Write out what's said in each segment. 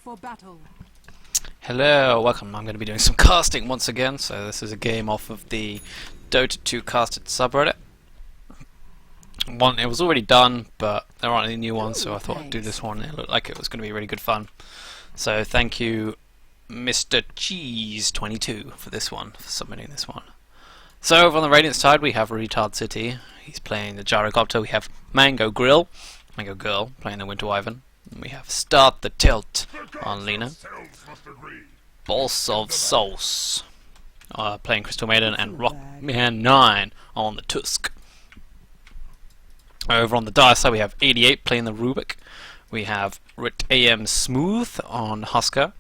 for battle. Hello, welcome. I'm going to be doing some casting once again. So this is a game off of the Dota 2 casted subreddit. It was already done, but there aren't any new ones, so I thought I'd do this one. It looked like it was going to be really good fun. So thank you, Mr. Cheese22, for this one, for submitting this one. So over on the Radiant side, we have Retard City. He's playing the Gyrocopter. We have Mango Girl playing the Winter Wyvern. And we have Start the Tilt on Lena. Boss of Souls playing Crystal Maiden, and Rockman 9 on the Tusk. Over on the Dire side, we have 88 playing the Rubik. We have Rit AM Smooth on Husker.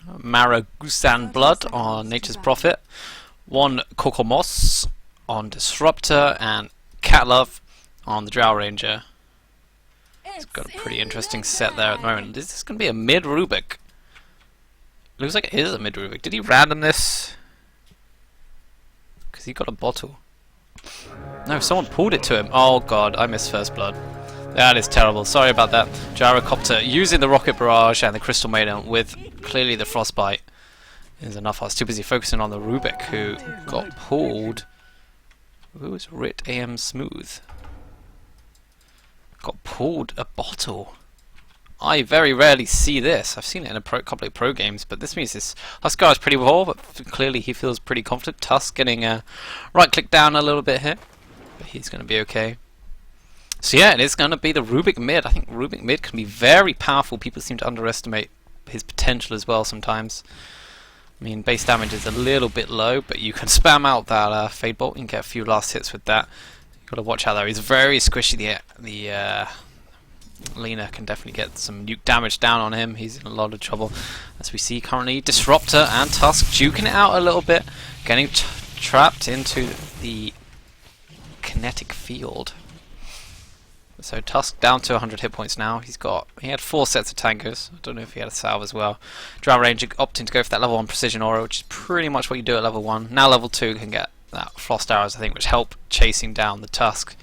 Maragusan Blood on Nature's Prophet. One Kokomos on Disruptor, and Catlove on the Drow Ranger. It's got a pretty interesting set there at the moment. Is this going to be a mid Rubik? Looks like it is a mid Rubik. Did he random this? Because he got a bottle. No, someone pulled it to him. Oh god, I missed first blood. That is terrible. Sorry about that. Gyrocopter using the Rocket Barrage and the Crystal Maiden with clearly the Frostbite is enough. I was too busy focusing on the Rubik who got pulled. Who was Rit AM Smooth? Got pulled a bottle. I very rarely see this. I've seen it in a couple of pro games, but this means this Husker is pretty well, but clearly he feels pretty confident. Tusk getting right click down a little bit here, but he's going to be okay. So yeah, it is going to be the Rubik mid. I think Rubik mid can be very powerful. People seem to underestimate his potential as well sometimes. I mean, base damage is a little bit low, but you can spam out that Fade Bolt and get a few last hits with that. You've got to watch out though. He's very squishy. The Lena can definitely get some nuke damage down on him. He's in a lot of trouble. As we see currently, Disruptor and Tusk juking it out a little bit, getting trapped into the kinetic field. So Tusk down to 100 hit points now. He had 4 sets of tankers. I don't know if he had a salve as well. Drow Ranger opting to go for that level 1 precision aura, which is pretty much what you do at level 1. Now level 2 can get that frost arrows, I think, which help chasing down the Tusk.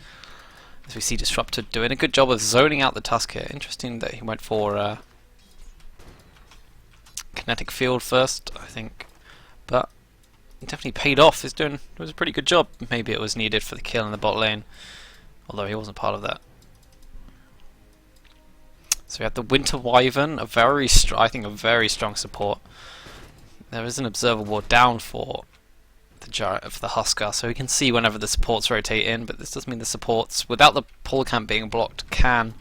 As we see Disruptor doing a good job of zoning out the Tusk here. Interesting that he went for kinetic field first, I think, but it definitely paid off. It was a pretty good job. Maybe it was needed for the kill in the bot lane, although he wasn't part of that. So we have the Winter Wyvern, I think a very strong support. There is an Observer Ward down for the Husker, so we can see whenever the supports rotate in, but this doesn't mean the supports, without the pull camp being blocked, can.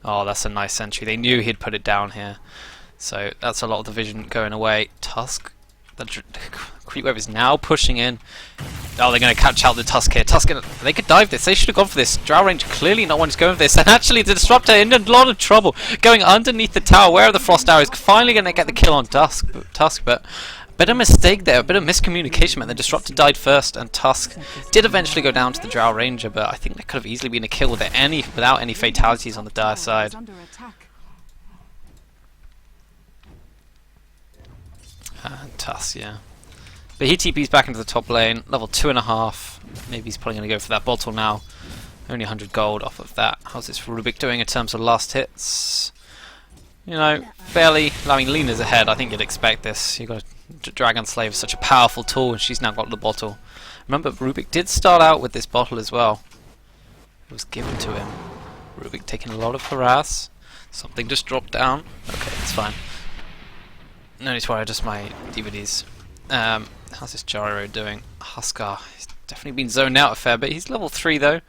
Oh, that's a nice sentry. They knew he'd put it down here, so that's a lot of the vision going away. Tusk, the creep wave is now pushing in. Oh, they're going to catch out the Tusk here. They could dive this. They should have gone for this. Drow Ranger clearly not wanting to go for this, and actually the Disruptor in a lot of trouble, going underneath the tower where the Frost Arrow is finally going to get the kill on Tusk, but bit of mistake there, a bit of miscommunication, man. The Disruptor died first, and Tusk did eventually go down to the Drow Ranger, but I think that could have easily been a kill without any fatalities on the Dire side. And Tusk, yeah. But he TP's back into the top lane, level 2.5. Maybe he's probably going to go for that bottle now. Only 100 gold off of that. How's this Rubik doing in terms of last hits? You know, barely. I mean, Lena's ahead. I think you'd expect this. You got Dragon Slave is such a powerful tool, and she's now got the bottle. Remember, Rubik did start out with this bottle as well. It was given to him. Rubik taking a lot of harass. Something just dropped down. Okay, it's fine. No need to worry, just my DVDs. How's this Gyro doing? Husker, he's definitely been zoned out a fair bit. He's level 3 though.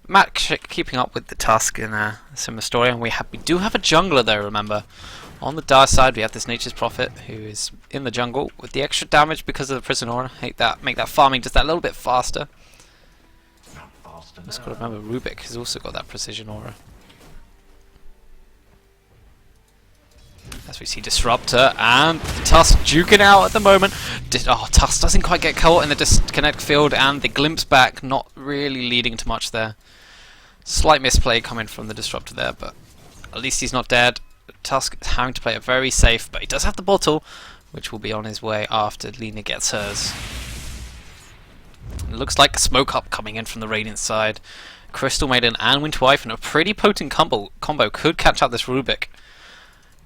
Matt keeping up with the Tusk in a similar story, and we do have a jungler though, remember. On the Dire side, we have this Nature's Prophet who is in the jungle with the extra damage because of the Prison Aura. Make that farming just that little bit faster. Just got to remember, Rubik has also got that Precision Aura. As we see Disruptor and Tusk duking out at the moment. Tusk doesn't quite get caught in the disconnect field, and the glimpse back not really leading to much there. Slight misplay coming from the Disruptor there, but at least he's not dead. Tusk is having to play it very safe, but he does have the bottle, which will be on his way after Lena gets hers. It looks like a smoke up coming in from the Radiant side. Crystal Maiden and Winter Wyvern, a pretty potent combo could catch out this Rubik.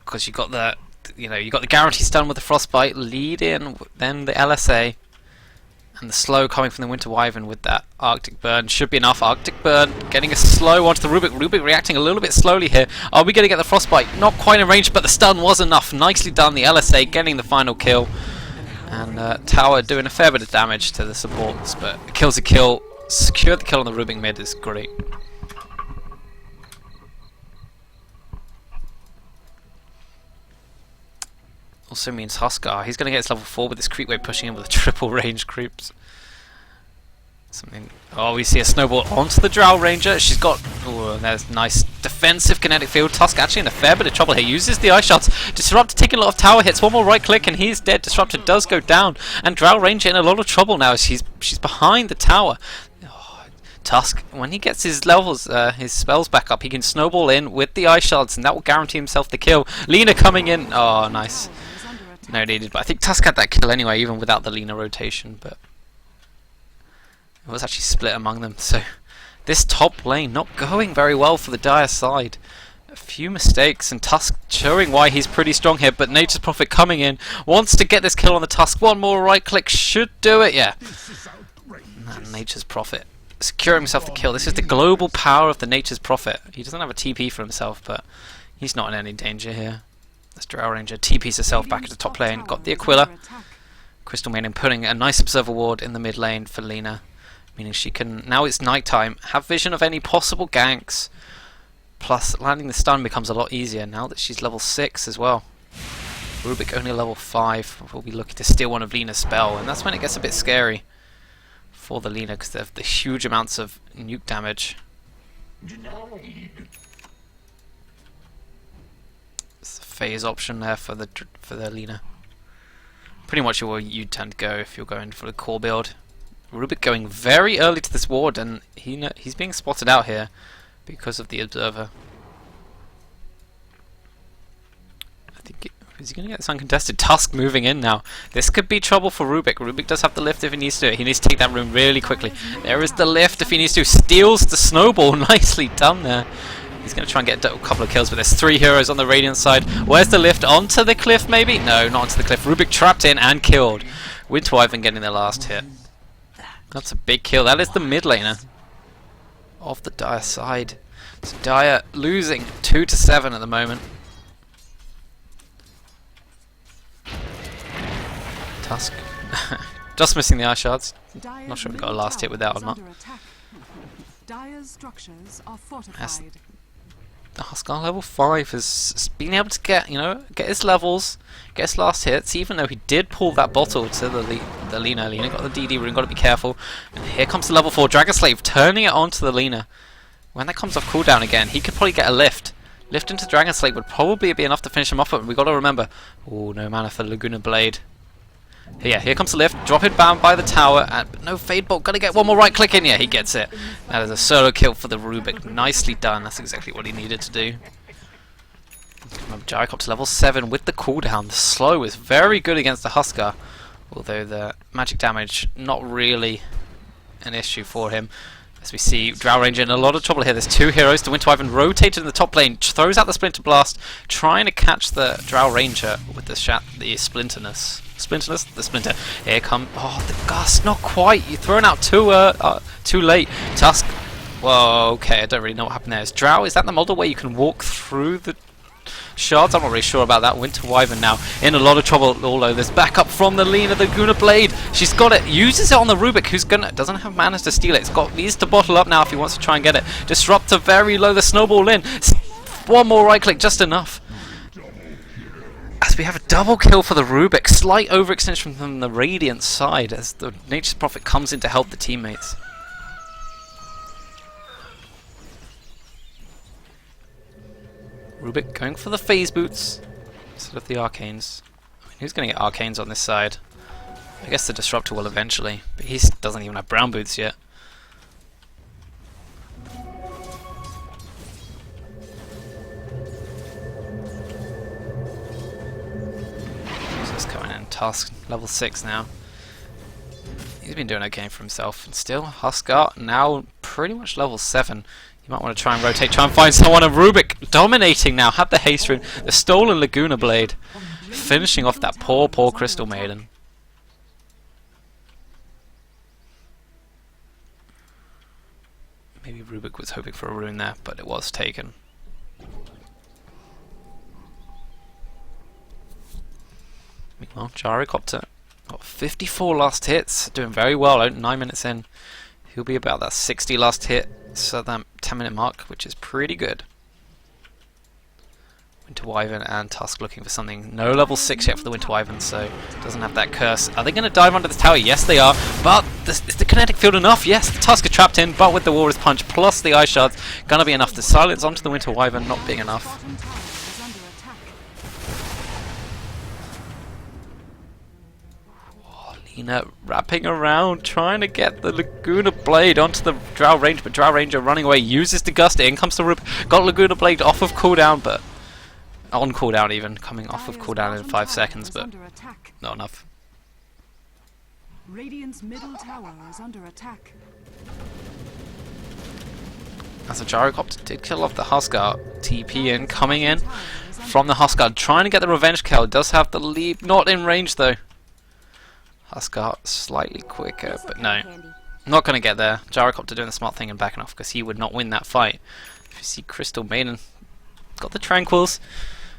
because you got the you got the guarantee stun with the frostbite, lead in, then the LSA, and the slow coming from the Winter Wyvern with that Arctic Burn should be enough. Arctic Burn getting a slow onto the Rubik. Rubik reacting a little bit slowly here. Are we going to get the frostbite? Not quite in range, but the stun was enough. Nicely done. The LSA getting the final kill, and Tower doing a fair bit of damage to the supports, but a kill's a kill. Secure the kill on the Rubik mid is great. Also means Huskar, he's going to get his level 4 with this creep wave pushing in with triple range creeps. Oh, we see a snowball onto the Drow Ranger. She's got, oh, there's nice defensive kinetic field. Tusk actually in a fair bit of trouble here. Uses the ice shots. Disruptor taking a lot of tower hits. One more right click and he's dead. Disruptor does go down. And Drow Ranger in a lot of trouble now as she's behind the tower. Tusk, when he gets his levels, his spells back up, he can snowball in with the ice shards, and that will guarantee himself the kill. Lina coming in. Oh, nice. No needed, but I think Tusk had that kill anyway, even without the Lina rotation. But it was actually split among them. So this top lane not going very well for the Dire side. A few mistakes, and Tusk showing why he's pretty strong here. But Nature's Prophet coming in, wants to get this kill on the Tusk. One more right click should do it. Yeah. And Nature's Prophet securing himself the kill. This is the global power of the Nature's Prophet. He doesn't have a TP for himself, but he's not in any danger here. This Drow Ranger TPs herself back at the top lane. Got the Aquila. Crystal Maiden putting a nice Observer Ward in the mid lane for Lina, meaning she can, now it's night time, have vision of any possible ganks. Plus landing the stun becomes a lot easier now that she's level 6 as well. Rubik only level 5. We'll be looking to steal one of Lina's spell, and that's when it gets a bit scary for the Lina, because they have the huge amounts of nuke damage. It's a phase option there for the Lina. Pretty much where you tend to go if you're going for the core build. Rubik going very early to this ward, and he's being spotted out here because of the Observer. I think is he going to get this uncontested? Tusk moving in now. This could be trouble for Rubik. Rubik does have the lift if he needs to. He needs to take that room really quickly. There is the lift if he needs to. Steals the snowball. Nicely done there. He's going to try and get a couple of kills, but there's 3 heroes on the Radiant side. Where's the lift? Onto the cliff maybe? No, not onto the cliff. Rubik trapped in and killed. Winter Wyvern getting their last hit. That's a big kill. That is the mid laner of the Dire side. So Dire losing 2-7 at the moment. Tusk. Just missing the ice shards. Not sure we got a last hit with that or not. As the Huskar level 5 has been able to get, get his levels, get his last hits, even though he did pull that bottle to the Lina. Lina got the DD rune, got to be careful. And here comes the level 4 Dragon Slave, turning it onto the Lina. When that comes off cooldown again, he could probably get a lift. Lift into Dragon Slave would probably be enough to finish him off, but we got to remember, oh, no mana for Laguna Blade. Yeah, here comes the lift, drop it bound by the tower, but no Fade Bolt, gotta get one more right click in, yeah, he gets it. That is a solo kill for the Rubik, nicely done, that's exactly what he needed to do. Gyrocopter level 7 with the cooldown, the slow is very good against the Huskar, although the magic damage not really an issue for him. As we see Drow Ranger in a lot of trouble here. There's 2 heroes. The Winter Wyvern rotated in the top lane, throws out the Splinter Blast, trying to catch the Drow Ranger with the Splinterness. The Splinter. Here come, oh, the Gust, not quite. You're thrown out too late. Tusk. Whoa, okay, I don't really know what happened there. Is Drow, is that the model where you can walk through the shards? I'm not really sure about that. Winter Wyvern now in a lot of trouble. Although there's backup from the Lina, the Guna Blade. She's got it, uses it on the Rubik, who's doesn't have mana to steal it. Needs to bottle up now if he wants to try and get it. Disruptor very low, the snowball in. One more right click, just enough. As we have a double kill for the Rubik, slight overextension from the Radiant side as the Nature's Prophet comes in to help the teammates. Rubik going for the phase boots instead of the arcanes. I mean, who's going to get arcanes on this side? I guess the Disruptor will eventually, but he doesn't even have brown boots yet. Just coming in, Tusk, level 6 now. He's been doing okay for himself, and still Huskar now pretty much level 7. You might want to try and rotate, try and find someone. And Rubik dominating now. Had the haste rune, the stolen Laguna Blade, finishing off that poor Crystal Maiden. Maybe Rubik was hoping for a rune there, but it was taken. Meanwhile, Gyrocopter got 54 last hits, doing very well. 9 minutes in, he'll be about that 60 last hit, so that 10-minute mark, which is pretty good. Winter Wyvern and Tusk looking for something. No level 6 yet for the Winter Wyvern, so doesn't have that curse. Are they going to dive under this tower? Yes, they are. But is the kinetic field enough? Yes, the Tusk are trapped in, but with the Walrus Punch plus the Ice Shards, going to be enough to silence onto the Winter Wyvern, not being enough. Lina wrapping around, trying to get the Laguna Blade onto the Drow Ranger, but Drow Ranger running away, uses the Gust, in comes the Rub, got Laguna Blade off of cooldown, but on cooldown even, coming off of cooldown in 5 seconds, but not enough. Radiant's middle tower is under attack. As a Gyrocopter did kill off the Huskar, TP in, coming in from the Huskar, trying to get the revenge kill, does have the lead, not in range though. Huskar slightly quicker, but no, not going to get there. Gyrocopter doing the smart thing and backing off because he would not win that fight. If you see Crystal Maiden, got the Tranquils,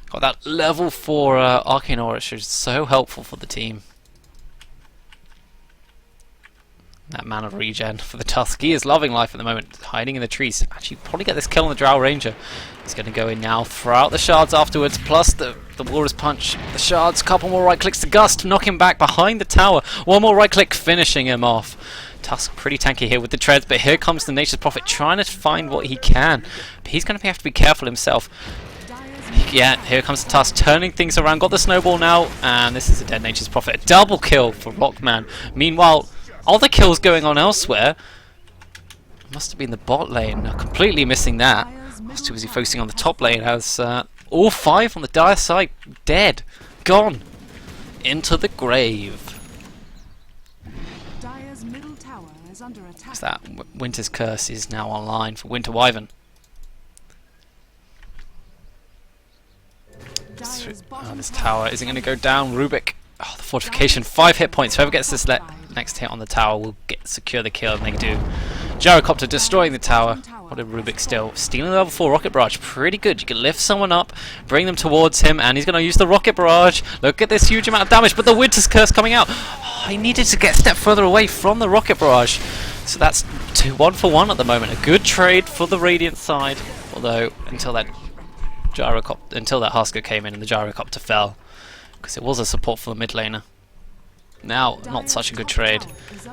got that level 4 Arcane Aura, which is so helpful for the team. That mana regen for the Tusk. He is loving life at the moment, hiding in the trees. Actually, probably get this kill on the Drow Ranger. He's going to go in now, throw out the shards afterwards, plus the Walrus Punch. The shards, couple more right clicks to Gust, knock him back behind the tower. One more right click, finishing him off. Tusk pretty tanky here with the treads, but here comes the Nature's Prophet trying to find what he can. But he's going to have to be careful himself. Yeah, here comes the Tusk, turning things around. Got the snowball now, and this is a dead Nature's Prophet. A double kill for Rockman. Meanwhile, other kills going on elsewhere. Must have been the bot lane. Now completely missing that. Was too busy focusing on the top lane as all 5 on the dire side dead, gone into the grave. Dire's middle tower is under attack. As that Winter's Curse is now online for Winter Wyvern. This tower isn't going to go down. Rubik. Oh, the fortification, 5 hit points. Whoever gets this next hit on the tower will secure the kill, and they do. Gyrocopter destroying the tower. What a Rubik still. Stealing the level 4 Rocket Barrage. Pretty good. You can lift someone up, bring them towards him, and he's going to use the Rocket Barrage. Look at this huge amount of damage, but the Winter's Curse coming out. Oh, he needed to get a step further away from the Rocket Barrage. So that's 1 for 1 at the moment. A good trade for the Radiant side, although until that Husker came in and the Gyrocopter fell, because it was a support for the mid laner. Now, not such a good trade.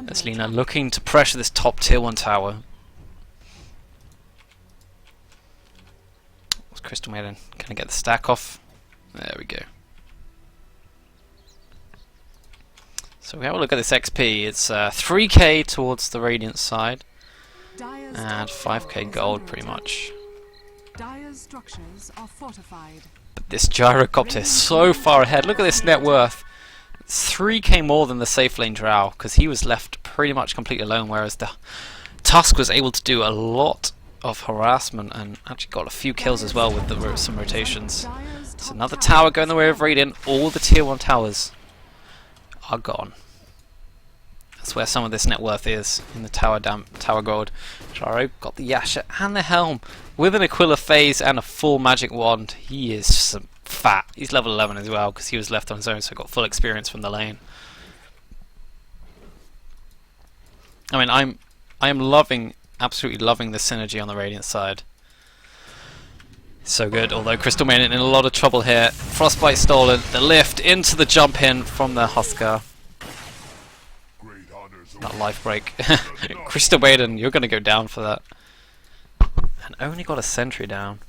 As Lina looking to pressure this top tier 1 tower. Crystal Maiden gonna get the stack off. There we go. So we have a look at this XP. It's 3k towards the Radiant side, and 5k gold pretty much. Dire's structures are fortified. But this Gyrocopter is so far ahead. Look at this net worth. It's 3k more than the safe lane Drow, because he was left pretty much completely alone, whereas the Tusk was able to do a lot of harassment and actually got a few kills as well with some rotations. So another tower going the way of Radiant. All the tier 1 towers are gone. That's where some of this net worth is, in the tower gold. Jaro got the Yasha and the Helm with an Aquila phase and a full magic wand. He is some fat. He's level 11 as well, because he was left on his own, so got full experience from the lane. I mean, I am loving, absolutely loving the synergy on the Radiant side. So good, although Crystal Maiden in a lot of trouble here. Frostbite stolen, the lift into the jump in from the Huskar. That life break. Crystal Maiden, you're going to go down for that. And only got a sentry down.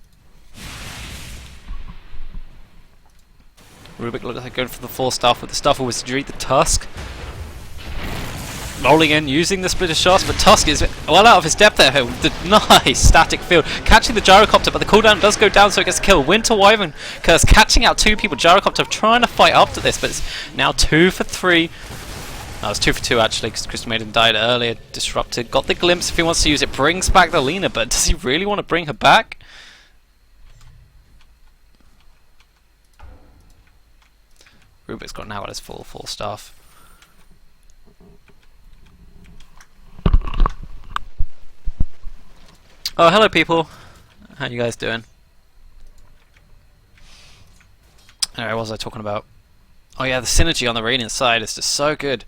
Rubik looks like going for the full stuff with the Stuffer Wizardry, the Tusk. Rolling in, using the splitter shots, but Tusk is well out of his depth there. The nice static field. Catching the Gyrocopter, but the cooldown does go down, so it gets killed. Winter Wyvern Curse catching out 2 people. Gyrocopter trying to fight up to this, but it's now 2 for 3. That was 2 for 2 actually, because Crystal Maiden died earlier. Disrupted, got the glimpse if he wants to use it, brings back the Lina, but does he really want to bring her back? Rubik's got now got his full staff. Oh, hello people. How you guys doing? Alright, what was I talking about? Oh yeah, the synergy on the Radiant side is just so good.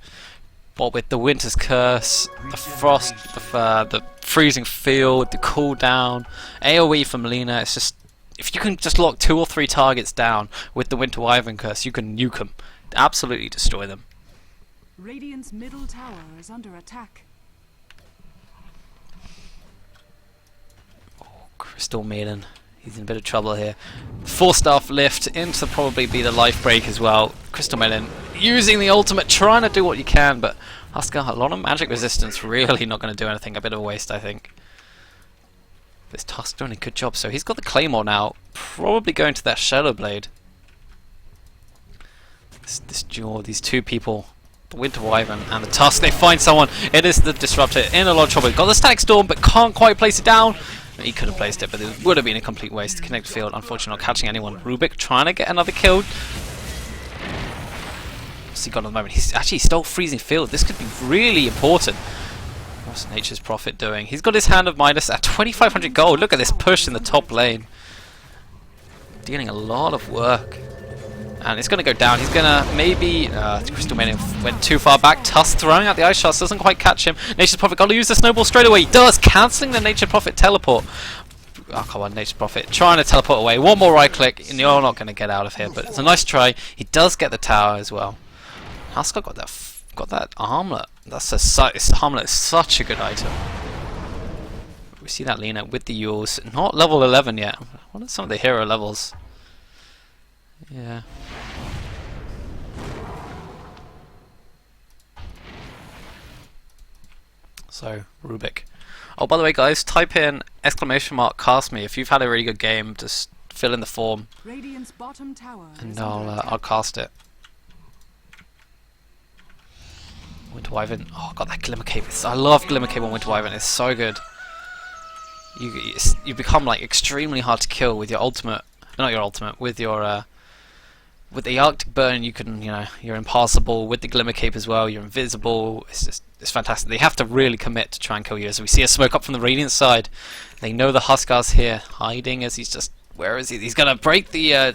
What with the Winter's Curse, the Frost, the Freezing Field, the cooldown, AoE from Lina, it's just... If you can just lock 2 or 3 targets down with the Winter Wyvern Curse, you can nuke them. Absolutely destroy them. Radiant's middle tower is under attack. Oh, Crystal Maiden. He's in a bit of trouble here. 4-staff lift into probably be the life break as well. Crystal Maiden using the ultimate, trying to do what you can, but Huskar, a lot of magic resistance, really not going to do anything. A bit of a waste, I think. This Tusk doing a good job. So he's got the Claymore now, probably going to that Shadow Blade. This duel, these two people, the Winter Wyvern and the Tusk, they find someone. It is the Disruptor in a lot of trouble. Got the Static Storm, but can't quite place it down. He could have placed it, but it would have been a complete waste. Connect field, unfortunately not catching anyone. Rubik trying to get another kill. What's he got at the moment? He's actually stole Freezing Field. This could be really important. What's Nature's Prophet doing? He's got his Hand of Midas at 2,500 gold. Look at this push in the top lane. Dealing a lot of work. And it's going to go down. He's going to maybe... Crystal Maiden went too far back. Tusk throwing out the Ice Shards. Doesn't quite catch him. Nature's Prophet got to use the Snowball straight away. He does. Cancelling the Nature's Prophet teleport. Oh, come on, Nature's Prophet. Trying to teleport away. One more right click and you're not going to get out of here. But it's a nice try. He does get the tower as well. Huskar got that armlet. This armlet is such a good item. We see that Lina with the Yules. Not level 11 yet. What are some of the hero levels? Yeah. So, Rubik. Oh, by the way, guys, type in !cast me if you've had a really good game. Just fill in the form, Radiant's bottom tower and I'll cast it. Winter Wyvern. Oh, got that Glimmer Cape. I love Glimmer Cape on Winter Wyvern. It's so good. You become like extremely hard to kill with your ultimate. Not your ultimate. With your with the Arctic Burn, you can, you're impassable. With the Glimmer Cape as well, you're invisible. It's fantastic. They have to really commit to try and kill you. As we see a smoke up from the Radiant side, they know the Huskar's here, hiding as he's just. Where is he? He's gonna break the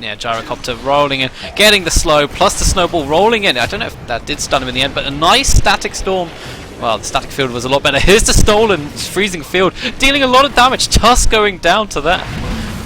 gyrocopter, rolling in, getting the slow plus the snowball rolling in. I don't know if that did stun him in the end, but a nice static storm. Well, the static field was a lot better. Here's the stolen freezing field, dealing a lot of damage. Tusk going down to that.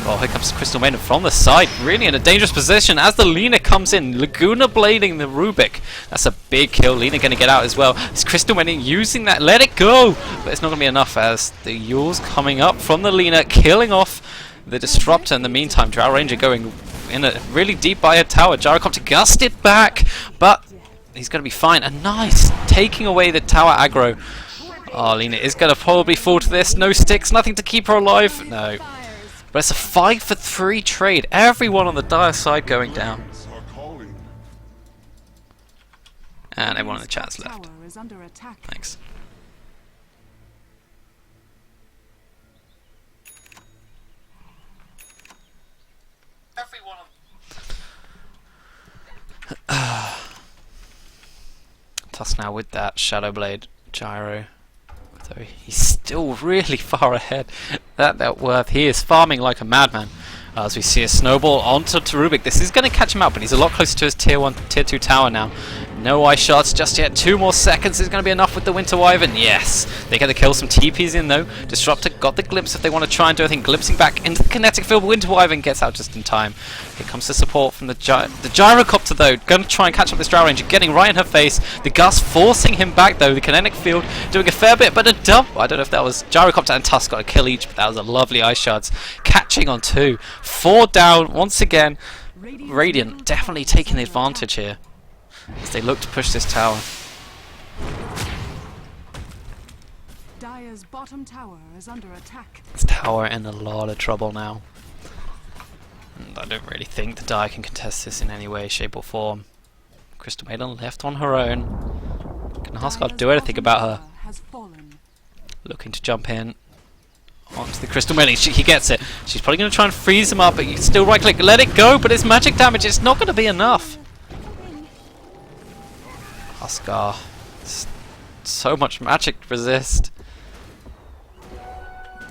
Oh, here comes Crystal Maiden from the side, really in a dangerous position as the Lina comes in. Laguna blading the Rubik. That's a big kill. Lina going to get out as well. It's Crystal Maiden using that. Let it go! But it's not going to be enough as the Yules coming up from the Lina, killing off the Disruptor in the meantime. Drow Ranger going in a really deep by her tower. Gyrocopter gusted back, but he's going to be fine. And nice! Taking away the tower aggro. Oh, Lina is going to probably fall to this. No sticks, nothing to keep her alive. No. But it's a 5 for 3 trade. Everyone on the Dire side going down. And everyone in the chat's left. Thanks. Tusk now with that Shadow Blade gyro. So he's still really far ahead. That worth. He is farming like a madman. As we see a snowball onto Rubik. This is going to catch him out, but he's a lot closer to his tier 1, tier 2 tower now. No Ice Shards just yet. 2 more seconds is going to be enough with the Winter Wyvern. Yes, they get the kill. Some TPs in though. Disruptor got the glimpse if they want to try and do anything. Glimpsing back into the kinetic field. Winter Wyvern gets out just in time. Here comes the support from the gyrocopter though. Going to try and catch up this Drow Ranger. Getting right in her face. The Gust forcing him back though. The kinetic field doing a fair bit, but a dump. I don't know if that was gyrocopter and Tusk got a kill each, but that was a lovely Ice Shards. Catching on 2. 4 down once again. Radiant definitely taking the advantage here as they look to push this tower. Dire's bottom tower is under attack. This tower in a lot of trouble now. And I don't really think the Dire can contest this in any way, shape or form. Crystal Maiden left on her own. Can Huskar do anything about her? Has fallen. Looking to jump in onto the Crystal Maiden. He gets it. She's probably going to try and freeze him up, but you can still right click, let it go, but it's magic damage. It's not going to be enough. Huskar. So much magic to resist.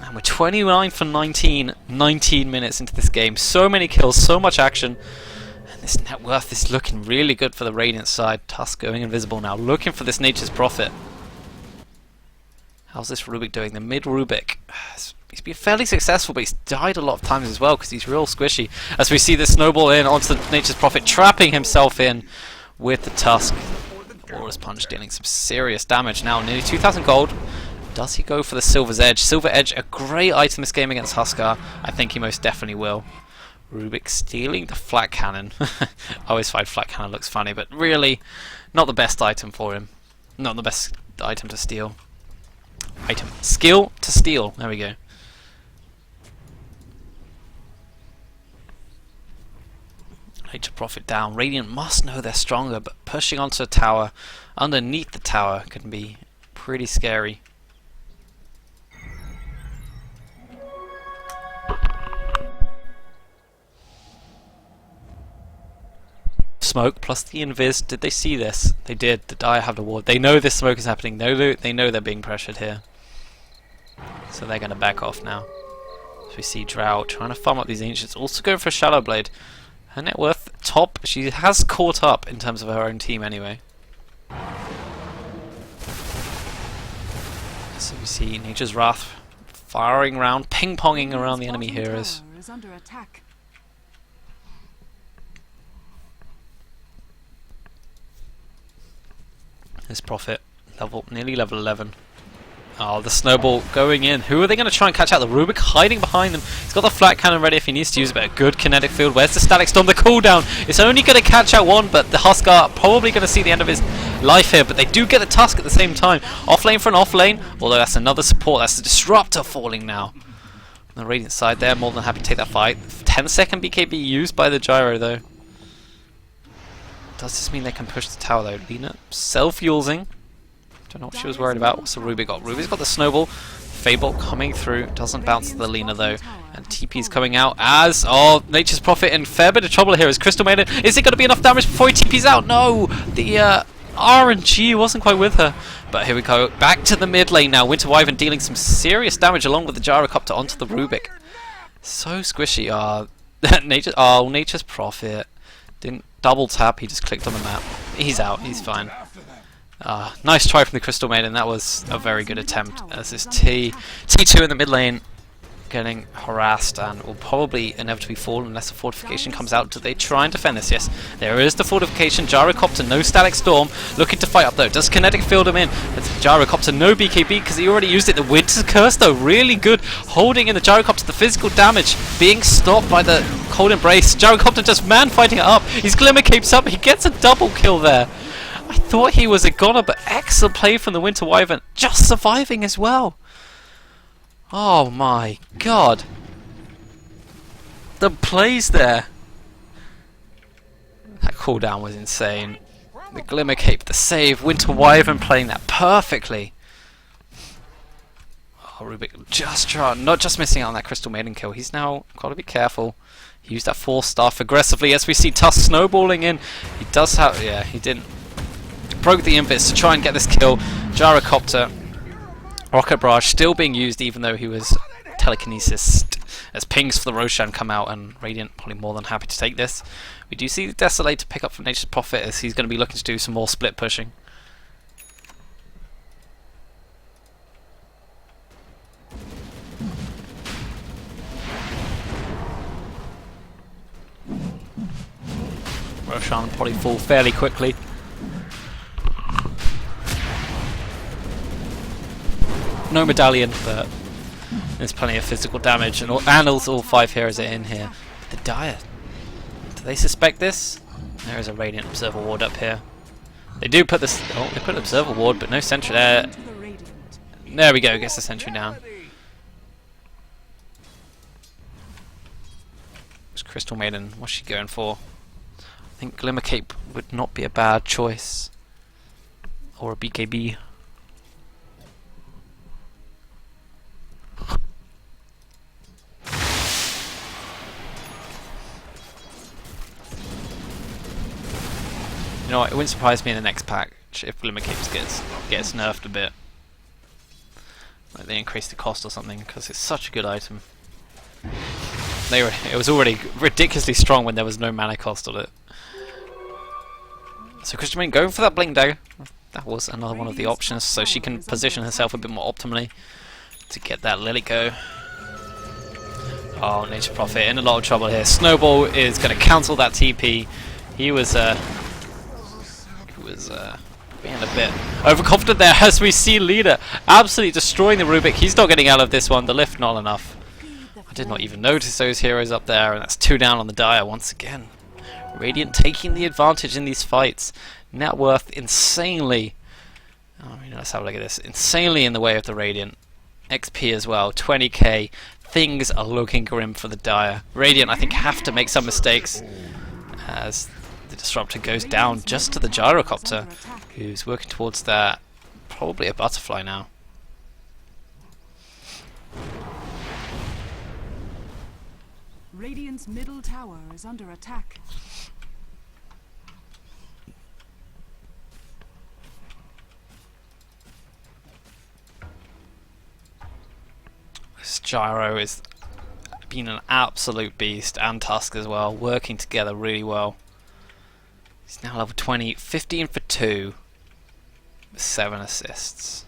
And we're 29 for 19, 19 minutes into this game. So many kills, so much action. And this net worth is looking really good for the Radiant side. Tusk going invisible now, looking for this Nature's Prophet. How's this Rubik doing? The mid Rubik. He's been fairly successful, but he's died a lot of times as well because he's real squishy. As we see the snowball in onto the Nature's Prophet, trapping himself in with the Tusk. Aura's Punch dealing some serious damage now. Nearly 2,000 gold. Does he go for the Silver's Edge? Silver Edge, a great item this game against Huskar. I think he most definitely will. Rubik stealing the Flat Cannon. I always find Flat Cannon looks funny, but really not the best item for him. Not the best item to steal. Item. Skill to steal. There we go. Nature Prophet down. Radiant must know they're stronger, but pushing onto a tower underneath the tower can be pretty scary. Smoke plus the invis. Did they see this? They did. The Dire have the ward. They know this smoke is happening. They know they're being pressured here. So they're going to back off now. So we see Drow trying to farm up these Ancients. Also going for a Shadow Blade. Her net worth top. She has caught up in terms of her own team anyway. So we see Nature's Wrath firing around, ping-ponging around the enemy heroes. Is under attack. This Prophet, nearly level 11. Oh, the snowball going in. Who are they going to try and catch out? The Rubik hiding behind them. He's got the flat cannon ready if he needs to use it, but a good kinetic field. Where's the static storm? The cooldown. It's only going to catch out one, but the Huskar probably going to see the end of his life here. But they do get the Tusk at the same time. Off lane for an off lane, although that's another support. That's the Disruptor falling now. On the Radiant side, they're more than happy to take that fight. 10-second BKB used by the Gyro though. Does this mean they can push the tower though? Lina self-using. Don't know what she was worried about. What's the Ruby got? Ruby's got the snowball. Fable coming through. Doesn't bounce to the Lina though. And TP's coming out as... Oh, Nature's Prophet in fair bit of trouble here as Crystal Maiden. Is it going to be enough damage before he TP's out? No! The RNG wasn't quite with her. But here we go. Back to the mid lane now. Winter Wyvern dealing some serious damage along with the Gyrocopter onto the Rubik. So squishy. Nature's Prophet. Didn't double tap. He just clicked on the map. He's out. He's fine. Nice try from the Crystal Maiden. That was a very good attempt. As this T2 in the mid lane getting harassed and will probably inevitably fall unless a fortification comes out. Do they try and defend this? Yes, there is the fortification. Gyrocopter, no static storm. Looking to fight up though. Does kinetic field him in? But Gyrocopter, no BKB because he already used it. The Winter's Curse though, really good. Holding in the Gyrocopter, the physical damage being stopped by the Cold Embrace. Gyrocopter just man fighting it up. His Glimmer Capes up. He gets a double kill there. I thought he was a goner, but excellent play from the Winter Wyvern. Just surviving as well. Oh my god. The plays there. That cooldown was insane. The Glimmer Cape, the save. Winter Wyvern playing that perfectly. Oh, Rubik not just missing out on that Crystal Maiden kill. He's now got to be careful. He used that Force Staff aggressively as we see Tusk snowballing in. He does have... Yeah, he didn't... Broke the invis to try and get this kill. Gyrocopter, Rocket Barrage still being used even though he was telekinesis. As pings for the Roshan come out and Radiant probably more than happy to take this. We do see the Desolate to pick up from Nature's Prophet as he's going to be looking to do some more split pushing. Roshan will probably fall fairly quickly. No medallion, but there's plenty of physical damage, and all 5 heroes are in here. The Dire, do they suspect this? There is a Radiant Observer Ward up here. They do put this. Oh, they put an Observer Ward, but no sentry there. There we go. Gets the sentry down. It's Crystal Maiden. What's she going for? I think Glimmer Cape would not be a bad choice. or a BKB. You know what, it wouldn't surprise me in the next patch if Glimmer Capes gets nerfed a bit. Like they increase the cost or something, because it's such a good item. It was already ridiculously strong when there was no mana cost on it. So Christian Main going for that Blink Dagger. That was another one of the options, so she can position herself a bit more optimally to get that Lily go. Oh, Nature Prophet in a lot of trouble here. Snowball is going to cancel that TP. He was being a bit overconfident there, as we see Lina absolutely destroying the Rubik. He's not getting out of this one. The lift not enough. I did not even notice those heroes up there, and that's 2 down on the Dire once again. Radiant taking the advantage in these fights. Net worth insanely. Let's have a look at this. Insanely in the way of the Radiant. XP as well, 20k. Things are looking grim for the Dire. Radiant, I think, have to make some mistakes as the Disruptor goes down just to the Gyrocopter, who's working towards that. Probably a Butterfly now. Radiant's middle tower is under attack. This Gyro is been an absolute beast, and Tusk as well, working together really well. He's now level 20, 15 for 2, with 7 assists.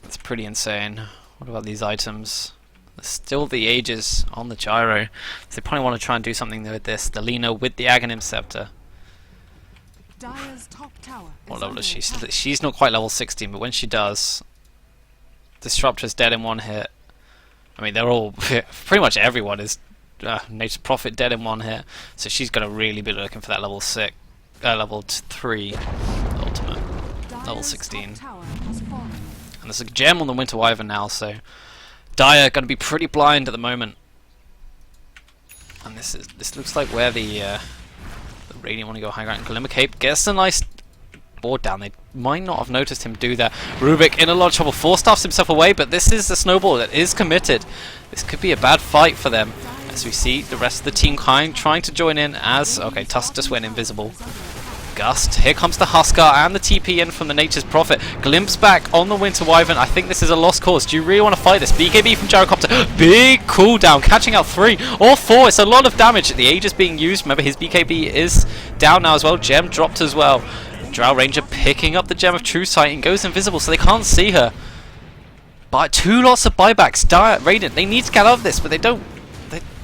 That's pretty insane. What about these items? There's still the Aegis on the Gyro, so they probably want to try and do something with this. The Lina with the Aghanim Scepter. Dire's top tower What level is she? She's not quite level 16, but when she does, Disruptor's dead in one hit. I mean, they're all pretty much everyone is Nature Prophet dead in one hit, so she's going to really be looking for that level 3 ultimate, level 16. And there's a gem on the Winter Wyvern now, so Dire going to be pretty blind at the moment. And this looks like where the Radiant want to go high ground. Glimmer Cape gets a nice board down. They might not have noticed him do that. Rubik in a lot of trouble. Force-staffs himself away, but this is a snowball that is committed. This could be a bad fight for them. As we see the rest of the team trying to join in as... Okay, Tusk just went invisible. Gust. Here comes the Huskar and the TP in from the Nature's Prophet. Glimpse back on the Winter Wyvern. I think this is a lost cause. Do you really want to fight this? BKB from Gyrocopter. Big cooldown. Catching out 3 or 4. It's a lot of damage. The Aegis being used. Remember, his BKB is down now as well. Gem dropped as well. Drow Ranger picking up the Gem of True Sight and goes invisible, so they can't see her. But 2 lots of buybacks. Dire Radiant, they need to get out of this, but they don't.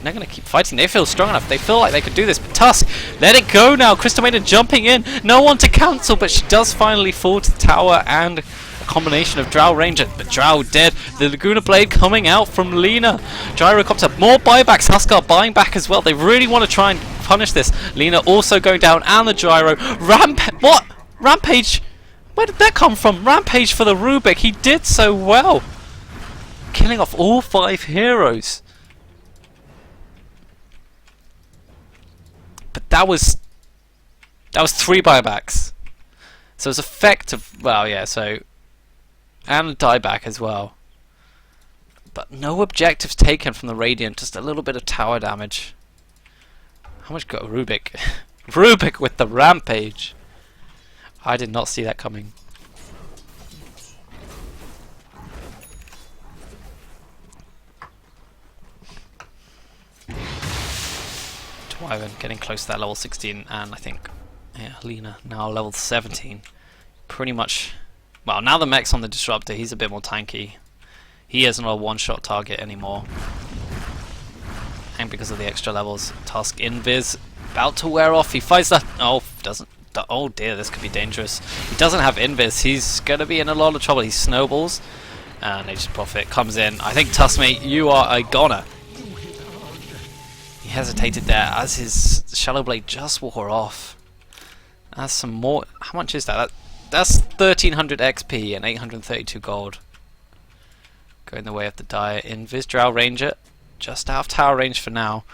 They're going to keep fighting. They feel strong enough. They feel like they could do this. But Tusk, let it go now. Crystal Maiden jumping in. No one to cancel, but she does finally fall to the tower, and a combination of Drow Ranger. But Drow dead. The Laguna Blade coming out from Lina. Gyrocopter, more buybacks. Huskar buying back as well. They really want to try and punish this. Lina also going down, and the Gyro. What? Rampage? Where did that come from? Rampage for the Rubik. He did so well. Killing off all 5 heroes. But that was 3 buybacks. So it's effective. Well, yeah, so... And a dieback as well. But no objectives taken from the Radiant. Just a little bit of tower damage. How much got Rubik? Rubik with the Rampage. I did not see that coming. Wyvern getting close to that level 16, and I think Lina now level 17. Pretty much. Well, now the mech's on the Disruptor, he's a bit more tanky. He isn't a one-shot target anymore. And because of the extra levels, Tusk Invis about to wear off. He fights that. Oh, doesn't. Oh dear, this could be dangerous. He doesn't have Invis. He's going to be in a lot of trouble. He snowballs. And Nature's Prophet comes in. I think, Tusk, mate, you are a goner. He hesitated there as his Shallow Blade just wore off. That's some more. How much is that? That's 1300 XP and 832 gold. Going the way of the Dire. Invis Drow Ranger. Just out of tower range for now.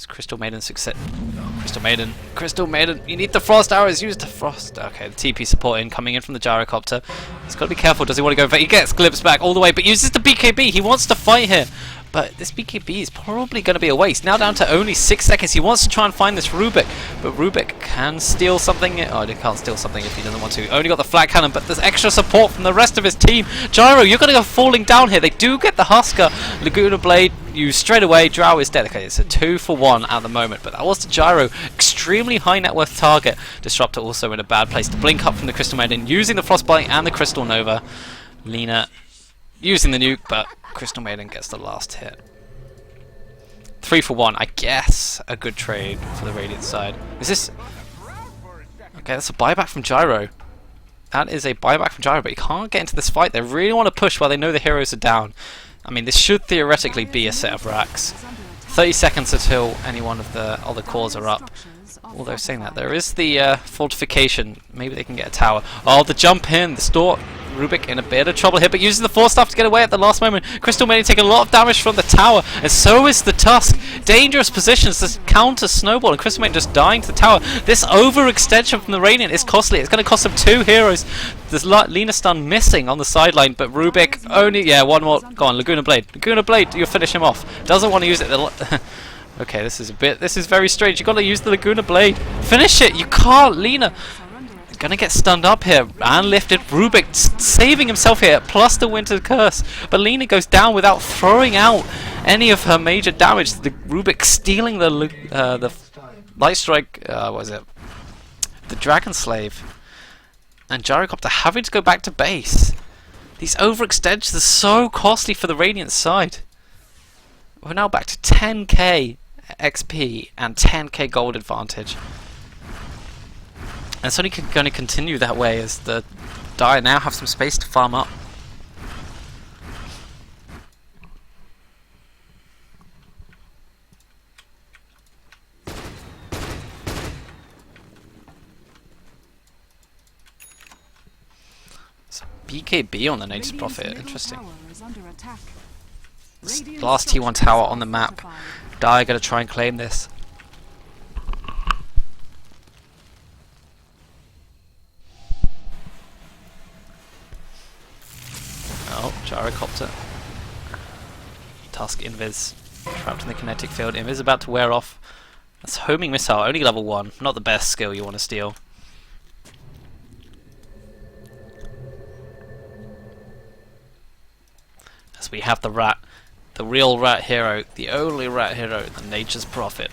It's Crystal Maiden success. Oh, Crystal Maiden. Crystal Maiden. You need the frost arrows. Use the frost. Okay, the TP support in coming in from the gyrocopter. He's got to be careful. Does he want to go? He gets glimpsed back all the way, but uses the BKB. He wants to fight here. But this BKB is probably going to be a waste. Now down to only 6 seconds. He wants to try and find this Rubik. But Rubik can steal something. Oh, he can't steal something if he doesn't want to. Only got the flat cannon, but there's extra support from the rest of his team. Gyro, you're going to go falling down here. They do get the Husker. Laguna Blade used straight away. Drow is dead. Okay, it's a 2-for-1 at the moment. But that was the Gyro. Extremely high net worth target. Disruptor also in a bad place to blink up from the Crystal Maiden. Using the Frostbite and the Crystal Nova. Lina using the nuke, but Crystal Maiden gets the last hit. 3-for-1, I guess. A good trade for the Radiant side. Is this... Okay, that's a buyback from Gyro. That is a buyback from Gyro, but he can't get into this fight. They really want to push while they know the heroes are down. I mean, this should theoretically be a set of racks. 30 seconds until any one of the other cores are up. Although saying that, there is the fortification. Maybe they can get a tower. Oh, the jump in, the store. Rubik in a bit of trouble here, but uses the Force Staff to get away at the last moment. Crystal Maiden taking a lot of damage from the tower, and so is the Tusk. Dangerous positions to counter Snowball, and Crystal Maiden just dying to the tower. This overextension from the Radiant is costly. It's going to cost them 2 heroes. There's Lina stun missing on the sideline, but Rubik only... Yeah, one more. Go on, Laguna Blade. Laguna Blade, you'll finish him off. Doesn't want to use it. Okay, this is very strange. You got to use the Laguna Blade. Finish it. You can't, Lina. Gonna get stunned up here and lifted. Rubik saving himself here, plus the Winter Curse. But Lina goes down without throwing out any of her major damage. The Rubik stealing the Light Strike. What is it? The Dragon Slave. And Gyrocopter having to go back to base. These overextensions are so costly for the Radiant side. We're now back to 10k XP and 10k gold advantage. And it's only going to continue that way as the Dire now have some space to farm up. So BKB on the Nature's Prophet, interesting. Last T1 tower on the map. Dire going to try and claim this. Oh, Gyrocopter. Tusk Invis. Trapped in the kinetic field. Invis about to wear off. That's homing missile, only level 1. Not the best skill you want to steal. As we have the rat. The real rat hero. The only rat hero. The Nature's Prophet.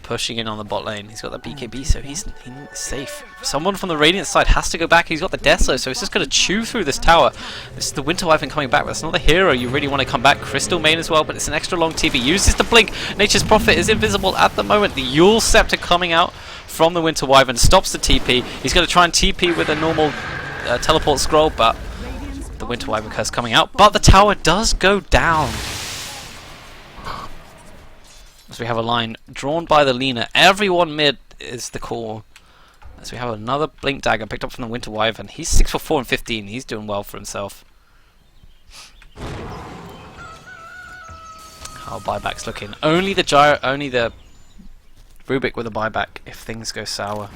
Pushing in on the bot lane. He's got the BKB, so he's safe. Someone from the Radiant side has to go back. He's got the Deathlow, so he's just going to chew through this tower. This is the Winter Wyvern coming back, but that's not the hero you really want to come back. Crystal Main as well, but it's an extra long TP. Uses the blink. Nature's Prophet is invisible at the moment. The Yule Scepter coming out from the Winter Wyvern stops the TP. He's going to try and TP with a normal teleport scroll, but the Winter Wyvern curse coming out. But the tower does go down. As we have a line drawn by the Lina. Everyone mid is the call. As we have another Blink Dagger picked up from the Winter Wyvern. He's 6-for-4 and 15. He's doing well for himself. How buyback's looking. Only the Rubik with a buyback if things go sour.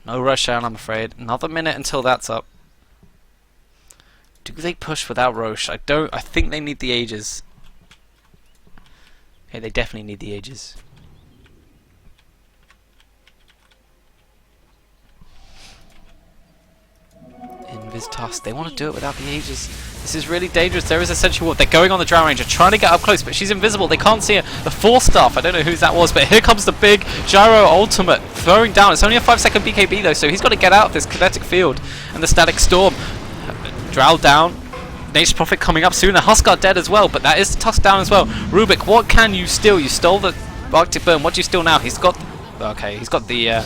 No rush out, I'm afraid. Another minute until that's up. Do they push without Roche? I think they need the Aegis. Okay, they definitely need the Aegis. Invis Tusk. They want to do it without the Aegis. This is really dangerous. There is a Sentry Ward. They're going on the Drow Ranger, trying to get up close, but she's invisible. They can't see her. The Force Staff. I don't know whose that was, but here comes the big Gyro Ultimate. Throwing down. It's only a 5-second BKB though, so he's got to get out of this kinetic field. And the Static Storm. Drow down. Nature's Prophet coming up soon. The Huskar dead as well, but that is the Tusk down as well. Rubik, what can you steal? You stole the Arctic Burn. What do you steal now? He's got... Okay, he's got the...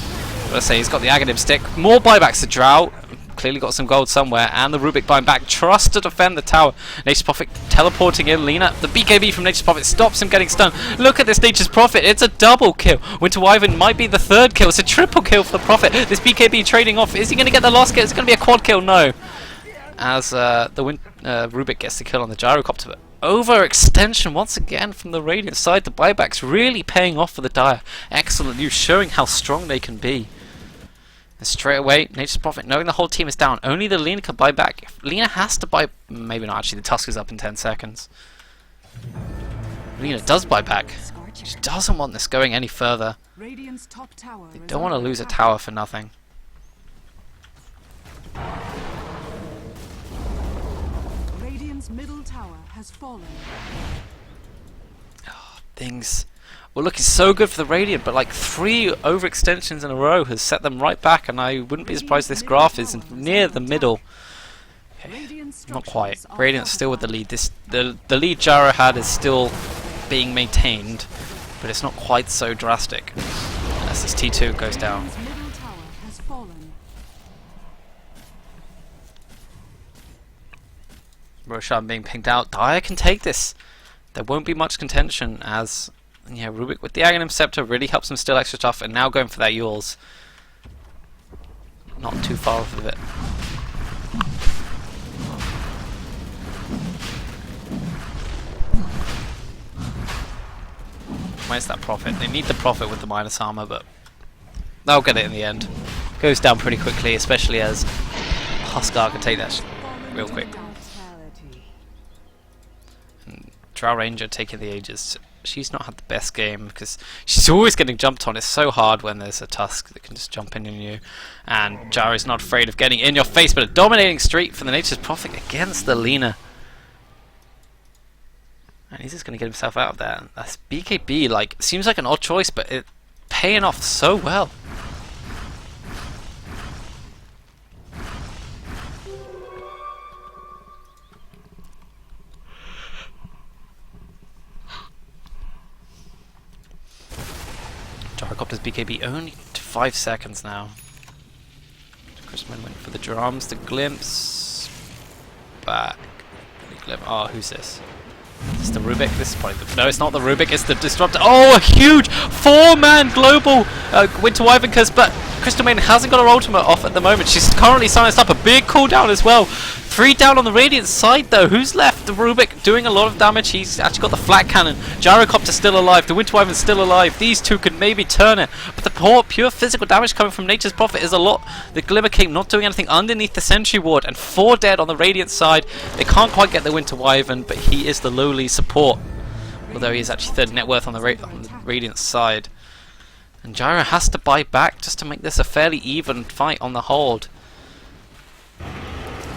he's got the Aghanim Stick. More buybacks to Drow. Clearly got some gold somewhere. And the Rubik buying back. Trust to defend the tower. Nature's Prophet teleporting in. Lina, the BKB from Nature's Prophet stops him getting stunned. Look at this Nature's Prophet. It's a double kill. Winter Wyvern might be the 3rd kill. It's a triple kill for the Prophet. This BKB trading off. Is he going to get the last kill? It's going to be a quad kill. No. As Rubik gets the kill on the Gyrocopter. overextension once again from the Radiant side. The buybacks really paying off for the Dire. Excellent news, showing how strong they can be. And straight away, Nature's Prophet, knowing the whole team is down, only the Lina can buy back. If Lina has to buy... Maybe not, actually, the Tusk is up in 10 seconds. Lina does buy back. She doesn't want this going any further. Radiant's top tower They is don't want to under lose a attack. tower for nothing. Radiant's middle tower has fallen. Things were looking so good for the Radiant, but like 3 overextensions in a row has set them right back, and I wouldn't be surprised if this graph is near the middle. Okay, not quite. Radiant's still with the lead. The lead Jara had is still being maintained, but it's not quite so drastic as this T2 goes down. Radiant's middle tower has fallen. Roshan being pinged out. Dire can take this. There won't be much contention as Rubik with the Aghanim Scepter really helps him still extra tough, and now going for that Yules. Not too far off of it. Where's that Prophet? They need the Prophet with the minus armor, but they'll get it in the end. Goes down pretty quickly, especially as Huskar can take that real quick. And Drow Ranger taking the ages. She's not had the best game because she's always getting jumped on. It's so hard when there's a Tusk that can just jump in on you. And Jara's not afraid of getting in your face, but a dominating streak for the Nature's Prophet against the Lina. And he's just going to get himself out of there. That's BKB, like, seems like an odd choice, but it's paying off so well. Gyrocopter's BKB only to 5 seconds now. Chrisman went for the drums, the glimpse. Back. Oh, who's this? Is this the Rubik? This is probably the... No, it's not the Rubik, it's the Disruptor. Oh, a huge 4-man global Winter Wyvern curse, but Crystal Maiden hasn't got her ultimate off at the moment. She's currently silenced up, a big cooldown as well. 3 down on the Radiant side though. Who's left? The Rubik doing a lot of damage. He's actually got the flat cannon. Gyrocopter still alive. The Winter Wyvern's still alive. These two could maybe turn it. But the pure physical damage coming from Nature's Prophet is a lot. The Glimmer King not doing anything underneath the Sentry Ward. And 4 dead on the Radiant side. They can't quite get the Winter Wyvern, but he is the lowly support. Although he is actually 3rd net worth on the Radiant side. And Gyro has to buy back just to make this a fairly even fight on the hold.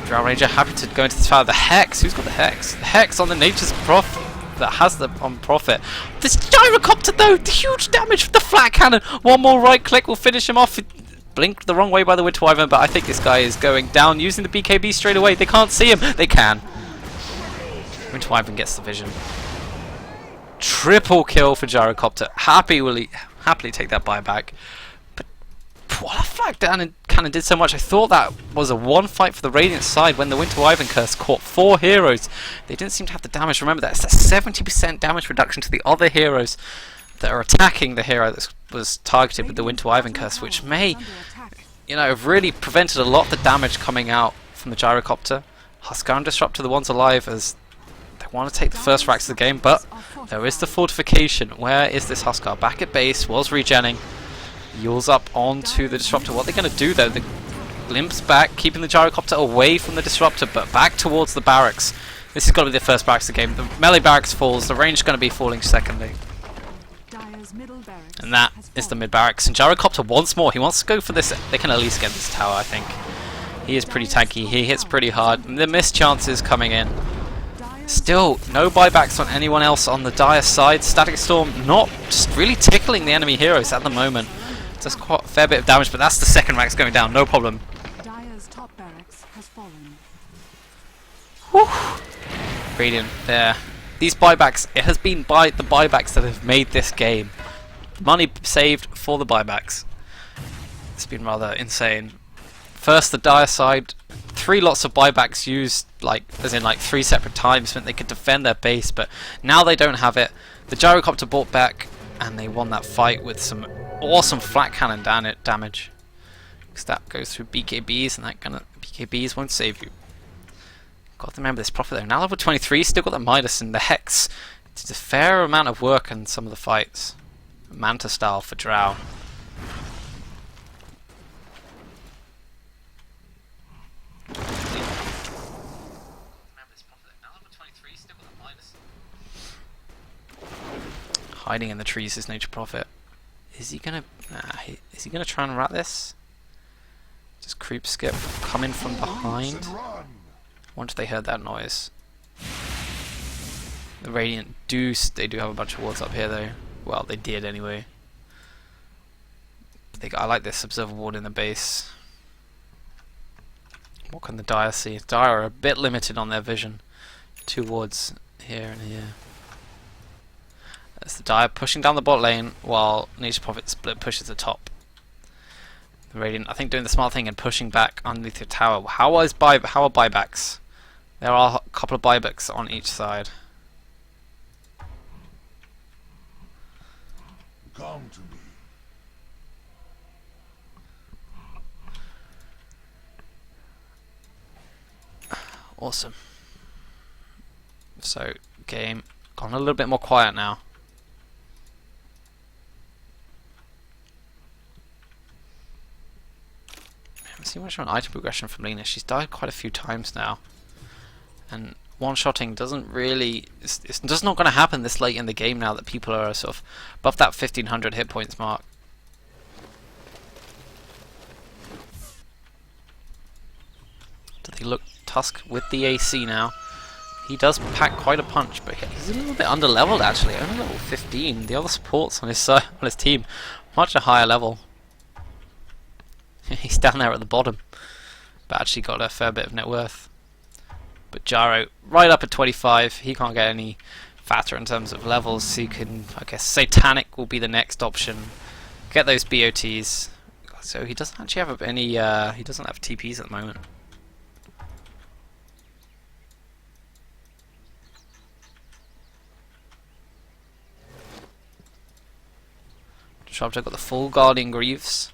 Drow Ranger happy to go into this tower. The Hex, who's got the Hex? The Hex on the Nature's Prophet that has the on Prophet. This Gyrocopter though, the huge damage from the flat cannon. One more right click will finish him off. Blinked the wrong way by the Winter Wyvern, but I think this guy is going down using the BKB straight away. They can't see him. They can. Winter Wyvern gets the vision. Triple kill for Gyrocopter. Happily take that buyback. But what a flag down and cannon did so much. I thought that was a one fight for the Radiant side when the Winter Wyvern curse caught 4 heroes. They didn't seem to have the damage. Remember that it's a 70% damage reduction to the other heroes that are attacking the hero that was targeted with the Winter Wyvern curse, which may, have really prevented a lot of the damage coming out from the Gyrocopter. Huskar and Disruptor, the ones alive, as they want to take the first racks of the game, but there is the fortification. Where is this Huskar? Back at base, was regenning. Yules up onto the Disruptor. What are they going to do though? The glimpse back, keeping the Gyrocopter away from the Disruptor, but back towards the barracks. This has got to be the first barracks of the game. The melee barracks falls, the range is going to be falling secondly. And that is the mid barracks. And Gyrocopter once more, he wants to go for this. They can at least get this tower, I think. He is pretty tanky, he hits pretty hard. And the missed chances coming in. Still, no buybacks on anyone else on the Dire side. Static Storm not just really tickling the enemy heroes at the moment. Does quite a fair bit of damage, but that's the second racks going down, no problem. Dire's top barracks has fallen. Whew. Radiant there. These buybacks, it has been the buybacks that have made this game. Money saved for the buybacks. It's been rather insane. First the Dire side, 3 lots of buybacks used, as in 3 separate times, meant they could defend their base, but now they don't have it. The Gyrocopter bought back, and they won that fight with some awesome flat cannon damage. Because that goes through BKBs, and that kind of BKBs won't save you. Got to remember this Prophet though. Now level 23, still got the Midas and the Hex. It's a fair amount of work in some of the fights. Manta style for Drow. Hiding in the trees is Nature Prophet. Is he gonna? Is he gonna try and rat this? Just creep skip, come in from behind. Once they heard that noise. The Radiant they do have a bunch of wards up here though. Well, they did anyway. I like this observer ward in the base. What can the Dire see? Dire are a bit limited on their vision. 2 wards here and here. That's the Dire pushing down the bot lane while Nature Prophet split pushes the top. The Radiant, I think, doing the smart thing and pushing back underneath the tower. How are buybacks? There are a couple of buybacks on each side. Come to me. Awesome. So, game gone a little bit more quiet now. I haven't seen much of an item progression from Lena. She's died quite a few times now. And one-shotting doesn't really... It's just not going to happen this late in the game now that people are sort of above that 1500 hit points mark. Do they look Tusk with the AC now? He does pack quite a punch, but he's a little bit under-leveled actually. Only level 15. The other supports on his side, on his team, much a higher level. He's down there at the bottom, but actually got a fair bit of net worth. But Gyro right up at 25. He can't get any fatter in terms of levels. So he can, I guess, Satanic will be the next option. Get those BOTs. So he doesn't actually have any. He doesn't have TPs at the moment. Sharpjaw got the full Guardian Greaves,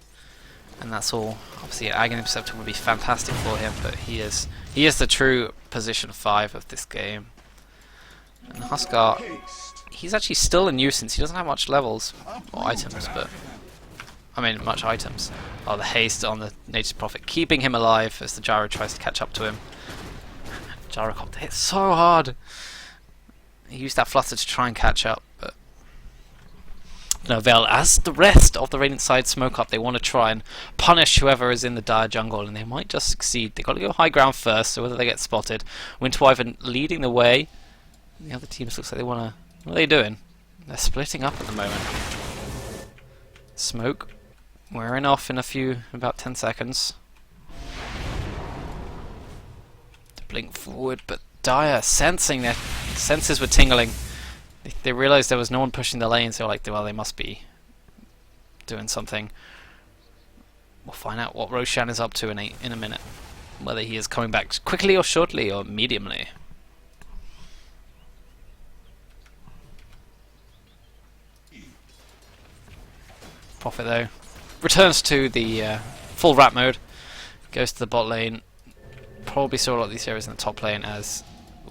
and that's all. Obviously, an Agony Perceptor would be fantastic for him, but he is the true position 5 of this game. And Huskar, he's actually still a nuisance. He doesn't have much levels or items, but I mean much items. Oh, the haste on the Nature Prophet, keeping him alive as the Gyro tries to catch up to him. Gyro got hit so hard. He used that flutter to try and catch up, but no avail. As the rest of the Radiant side smoke up, they want to try and punish whoever is in the Dire jungle, and they might just succeed. They've got to go high ground first, so whether they get spotted. Winter Wyvern leading the way. The other teams looks like they want to... What are they doing? They're splitting up at the moment. Smoke wearing off in about 10 seconds. To blink forward, but Dire sensing their senses were tingling. They realised there was no one pushing the lane, so like, well, they must be doing something. We'll find out what Roshan is up to in a minute. Whether he is coming back quickly or shortly or mediumly. Prophet though returns to the full rat mode. Goes to the bot lane. Probably saw a lot of these areas in the top lane as...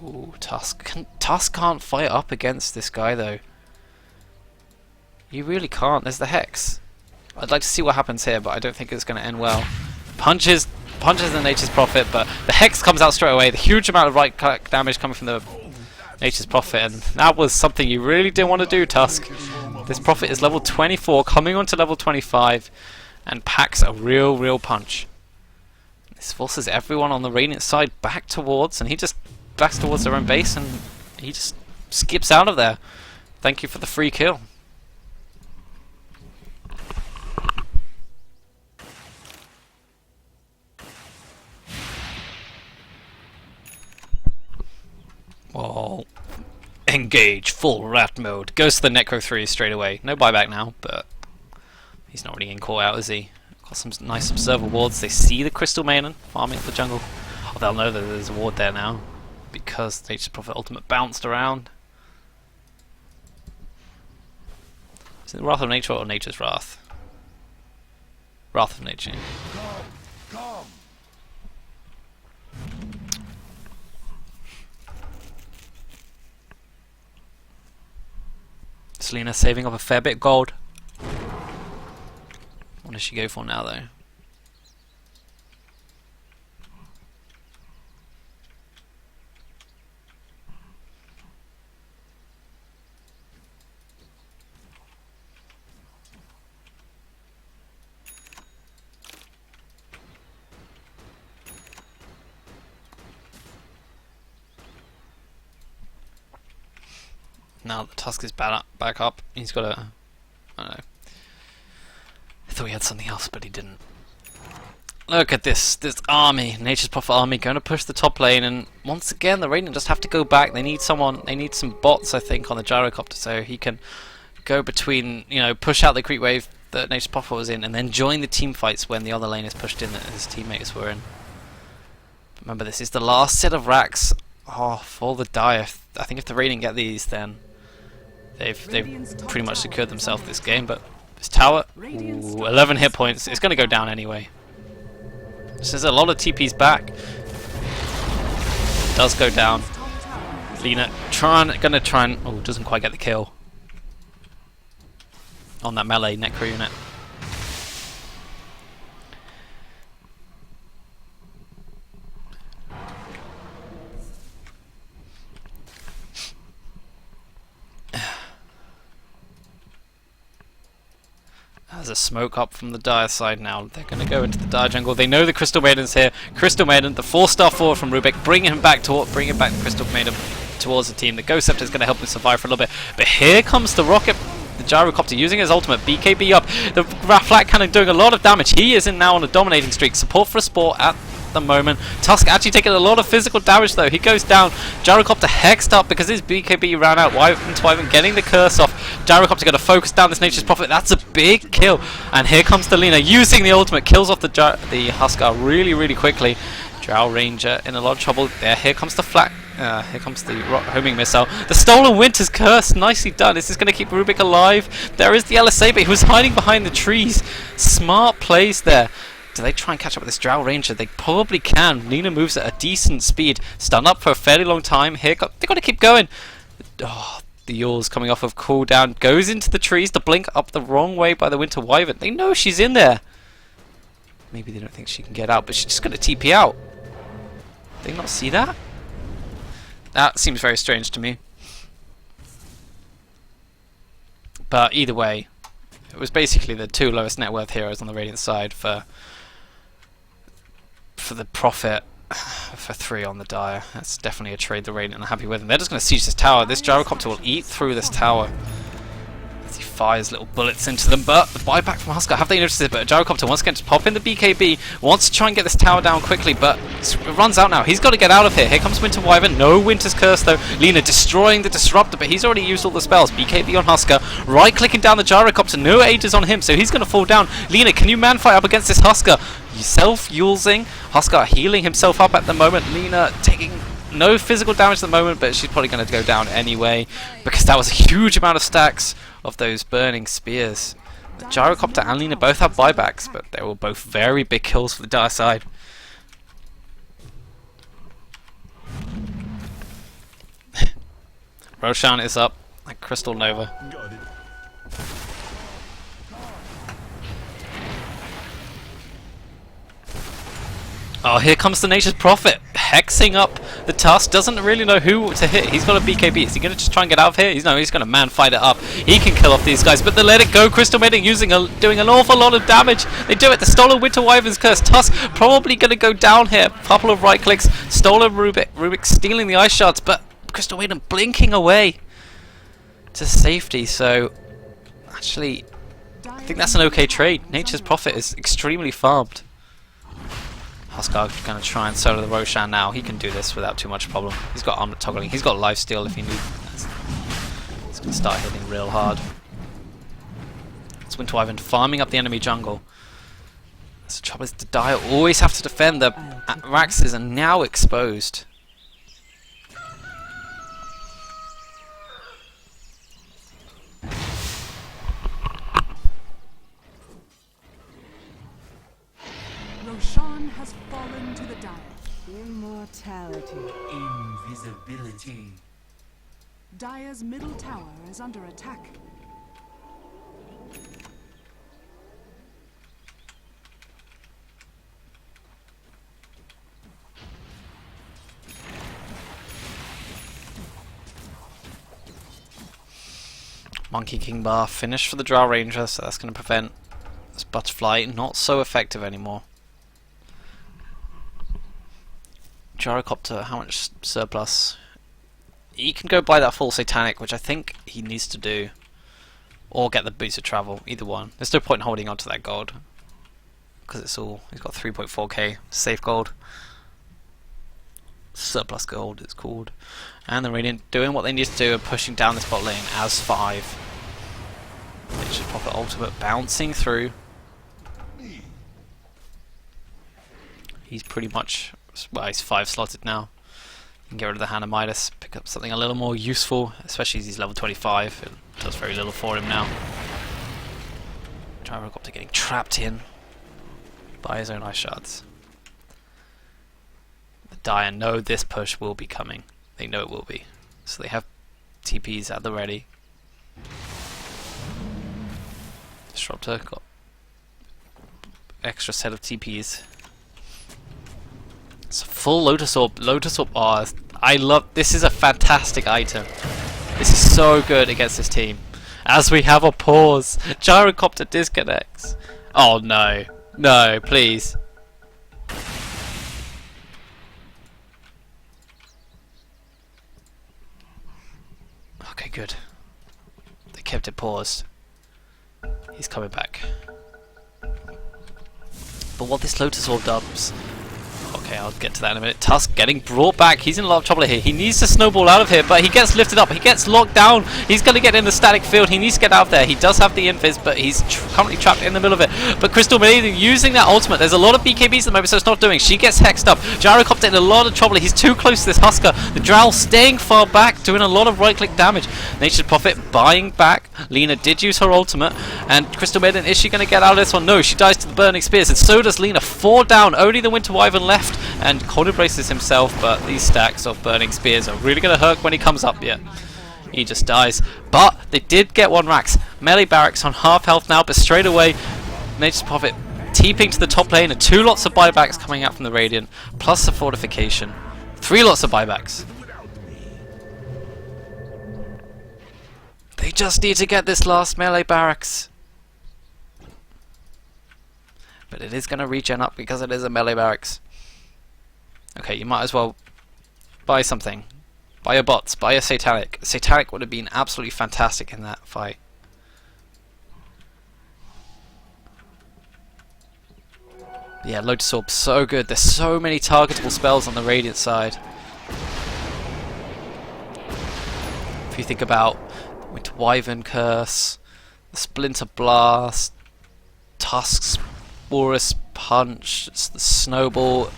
Ooh, Tusk. Tusk can't fight up against this guy though. You really can't. There's the Hex. I'd like to see what happens here, but I don't think it's going to end well. Punches the Nature's Prophet, but the Hex comes out straight away. The huge amount of right click damage coming from the Nature's Prophet, and that was something you really didn't want to do, Tusk. This Prophet is level 24, coming on to level 25, and packs a real punch. This forces everyone on the Radiant side back towards, and he just backs towards their own base, and he just skips out of there. Thank you for the free kill. Well, engage full rat mode. Goes to the Necro 3 straight away. No buyback now, but he's not really in call out, is he? Got some nice observer wards. They see the Crystal Maiden farming for jungle. Oh, they'll know that there's a ward there now, because Nature's Prophet ultimate bounced around. Is it Wrath of Nature or Nature's Wrath? Wrath of Nature. Selena saving up a fair bit of gold. What does she go for now, though? Now the Tusk is back up. He's got a... I don't know. I thought he had something else, but he didn't. Look at this army, Nature's Prophet army, going to push the top lane, and once again the Radiant just have to go back. They need someone, they need some bots, I think, on the Gyrocopter, so he can go between, you know, push out the creep wave that Nature's Prophet was in, and then join the team fights when the other lane is pushed in that his teammates were in. Remember, this is the last set of racks. Oh, for the Dire. I think if the Radiant get these, then they've pretty much secured themselves this game. But this tower, ooh, 11 hit points. It's going to go down anyway. So there's a lot of TPs back. It does go down. Lina gonna try and oh, doesn't quite get the kill on that melee Necro unit. There's a smoke up from the Dire side now. They're going to go into the Dire jungle. They know the Crystal Maiden's here. Crystal Maiden, the 4-star forward from Rubik, bringing him back the Crystal Maiden towards the team. The Ghost Scepter is going to help him survive for a little bit. But here comes the Rocket, the Gyrocopter using his ultimate. BKB up. The Flat Cannon doing a lot of damage. He is now on a dominating streak. Support for a Sport at the moment. Tusk actually taking a lot of physical damage though. He goes down. Gyrocopter hexed up because his BKB ran out. Wyvern getting the curse off. Gyrocopter going to focus down this Nature's Prophet. That's a big kill. And here comes the Lina using the ultimate. Kills off the Huskar really quickly. Drow Ranger in a lot of trouble there. Here comes the here comes the homing missile. The Stolen Winter's Curse. Nicely done. Is this going to keep Rubik alive? There is the LSA, but he was hiding behind the trees. Smart plays there. Do they try and catch up with this Drow Ranger? They probably can. Nina moves at a decent speed. Stun up for a fairly long time. Here, they've got to keep going. Oh, the Yawl's coming off of cooldown. Goes into the trees. The blink up the wrong way by the Winter Wyvern. They know she's in there. Maybe they don't think she can get out, but she's just going to TP out. Did they not see that? That seems very strange to me. But either way, it was basically the two lowest net worth heroes on the Radiant side for the Prophet, for 3 on the Dire. That's definitely a trade the Radiant are happy with. And they're just going to siege this tower. This Gyrocopter will eat through this tower as he fires little bullets into them. But the buyback from Huskar, have they noticed it? But Gyrocopter once again to pop in the BKB, wants to try and get this tower down quickly, but it runs out now. He's got to get out of here. Here comes Winter Wyvern. No Winter's Curse though. Lina destroying the Disruptor, but he's already used all the spells. BKB on Huskar, right clicking down the Gyrocopter. No ages on him, so he's going to fall down. Lina, can you man fight up against this Huskar? Self-using. Huskar healing himself up at the moment. Lina taking no physical damage at the moment, but she's probably going to go down anyway because that was a huge amount of stacks of those burning spears. The Gyrocopter and Lina both have buybacks, but they were both very big kills for the Dire side. Roshan is up like Crystal Nova. Oh, here comes the Nature's Prophet, hexing up the Tusk. Doesn't really know who to hit. He's got a BKB. Is he going to just try and get out of here? He's going to man fight it up. He can kill off these guys, but they let it go. Crystal Maiden doing an awful lot of damage. They do it. The Stolen Winter Wyvern's Curse. Tusk probably going to go down here. Couple of right clicks. Stolen Rubik stealing the Ice Shards, but Crystal Maiden blinking away to safety. So, actually, I think that's an okay trade. Nature's Prophet is extremely farmed. Huskar going to try and solo the Roshan now. He can do this without too much problem. He's got armor toggling. He's got lifesteal if he needs. He's going to start hitting real hard. It's Winter Wyvern farming up the enemy jungle. That's the trouble is the Dire always have to defend. The Raxes are now exposed. Roshan has fallen to the Dire. Immortality. Invisibility. Dire's middle tower is under attack. Monkey King Bar finished for the Drow Ranger, so that's going to prevent this Butterfly not so effective anymore. Gyrocopter, how much surplus? He can go buy that full Satanic, which I think he needs to do. Or get the boots of travel, either one. There's no point in holding on to that gold. Because it's all, he's got 3.4k safe gold. Surplus gold, it's called. And the Radiant doing what they need to do and pushing down this bot lane as 5. They should pop the ultimate bouncing through. He's pretty much, well, he's 5 slotted now. You can get rid of the Hand of Midas, pick up something a little more useful, especially as he's level 25. It does very little for him now. Gyrocopter getting trapped in by his own ice shards. The Dire know this push will be coming. They know it will be. So they have TPs at the ready. Disruptor got extra set of TPs. It's a full Lotus Orb. Lotus Orb, oh, I love, this is a fantastic item. This is so good against this team. As we have a pause, Gyrocopter disconnects. Oh no. No, please. Okay, good. They kept it paused. He's coming back. But what this Lotus Orb does... Okay, I'll get to that in a minute. Tusk getting brought back. He's in a lot of trouble here. He needs to snowball out of here, but he gets lifted up. He gets locked down. He's going to get in the static field. He needs to get out of there. He does have the invis, but he's currently trapped in the middle of it. But Crystal Maiden using that ultimate. There's a lot of BKBs at the moment, so it's not doing. She gets hexed up. Gyrocopter in a lot of trouble. He's too close to this Husker. The Drow staying far back, doing a lot of right-click damage. Nature's Prophet buying back. Lina did use her ultimate. And Crystal Maiden, is she going to get out of this one? No, she dies to the Burning Spears. And so does Lina. 4 down. Only the Winter Wyvern left. And Cold braces himself, but these stacks of Burning Spears are really going to hurt when he comes up. Yeah, he just dies. But they did get 1 Rax. Melee Barracks on half health now, but straight away, Nature's Prophet TPing to the top lane, and 2 lots of buybacks coming out from the Radiant, plus the fortification. 3 lots of buybacks. They just need to get this last Melee Barracks. But it is going to regen up because it is a Melee Barracks. Okay, you might as well buy something. Buy your bots, buy a Satanic. Satanic would have been absolutely fantastic in that fight. Yeah, Lotus Orb, so good. There's so many targetable spells on the Radiant side. If you think about Winter Wyvern Curse, the Splinter Blast, Tusk's Boris Punch, the Snowball,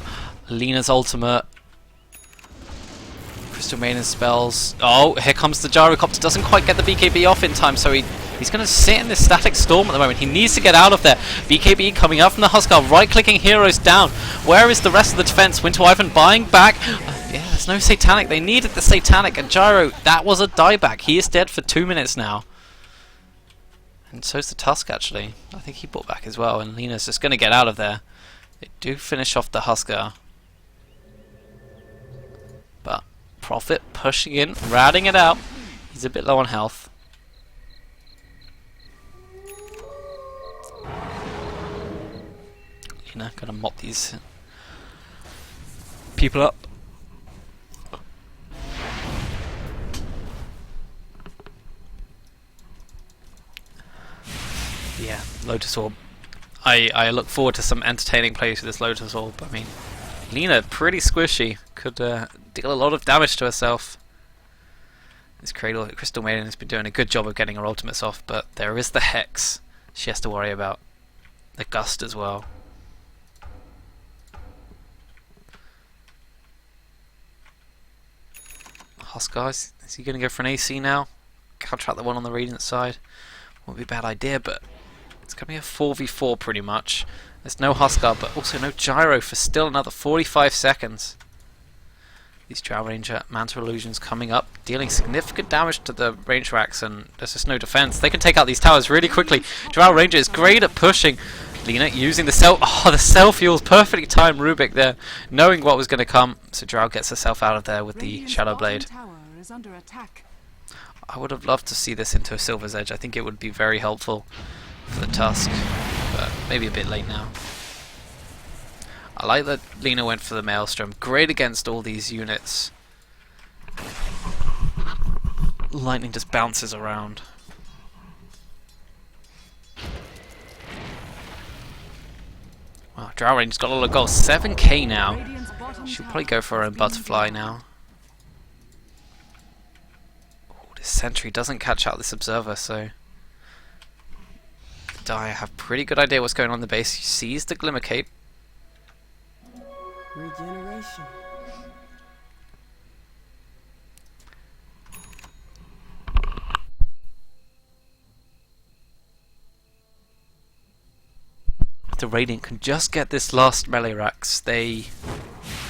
Lina's ultimate, Crystal Maiden's spells. Oh, here comes the Gyrocopter. Doesn't quite get the BKB off in time, so he's going to sit in this static storm at the moment. He needs to get out of there. BKB coming up from the Huskar, right-clicking heroes down. Where is the rest of the defense? Winter Wyvern buying back. Yeah, there's no Satanic. They needed the Satanic, and Gyro, that was a dieback. He is dead for 2 minutes now. And so's the Tusk, actually. I think he bought back as well, and Lina's just going to get out of there. They do finish off the Huskar. But Prophet pushing in, routing it out. He's a bit low on health. Lina gonna mop these people up. Yeah, Lotus Orb. I look forward to some entertaining plays with this Lotus Orb. I mean, Lina, pretty squishy. Could deal a lot of damage to herself. This Crystal Maiden has been doing a good job of getting her ultimates off, but there is the Hex she has to worry about. The Gust as well. Huskar, is he going to go for an AC now? Counter the one on the Radiant side. Won't be a bad idea, but it's going to be a 4v4 pretty much. There's no Huskar, but also no Gyro for still another 45 seconds. These Drow Ranger Manta Illusions coming up, dealing significant damage to the range racks, and there's just no defense. They can take out these towers really quickly. Drow Ranger is great at pushing. Lina using the cell. Oh, the cell fuels perfectly timed Rubik there, knowing what was going to come. So Drow gets herself out of there with the Shadow Blade. Tower is under attack. I would have loved to see this into a Silver's Edge. I think it would be very helpful for the Tusk, but maybe a bit late now. I like that Lina went for the Maelstrom. Great against all these units. Lightning just bounces around. Wow, Drow Ranger's got a lot of gold. 7k now. She'll probably go for her own butterfly now. Ooh, this sentry doesn't catch out this observer, so the Dire have pretty good idea what's going on in the base. He sees the Glimmer Cape. Regeneration. If the Radiant can just get this last melee racks, they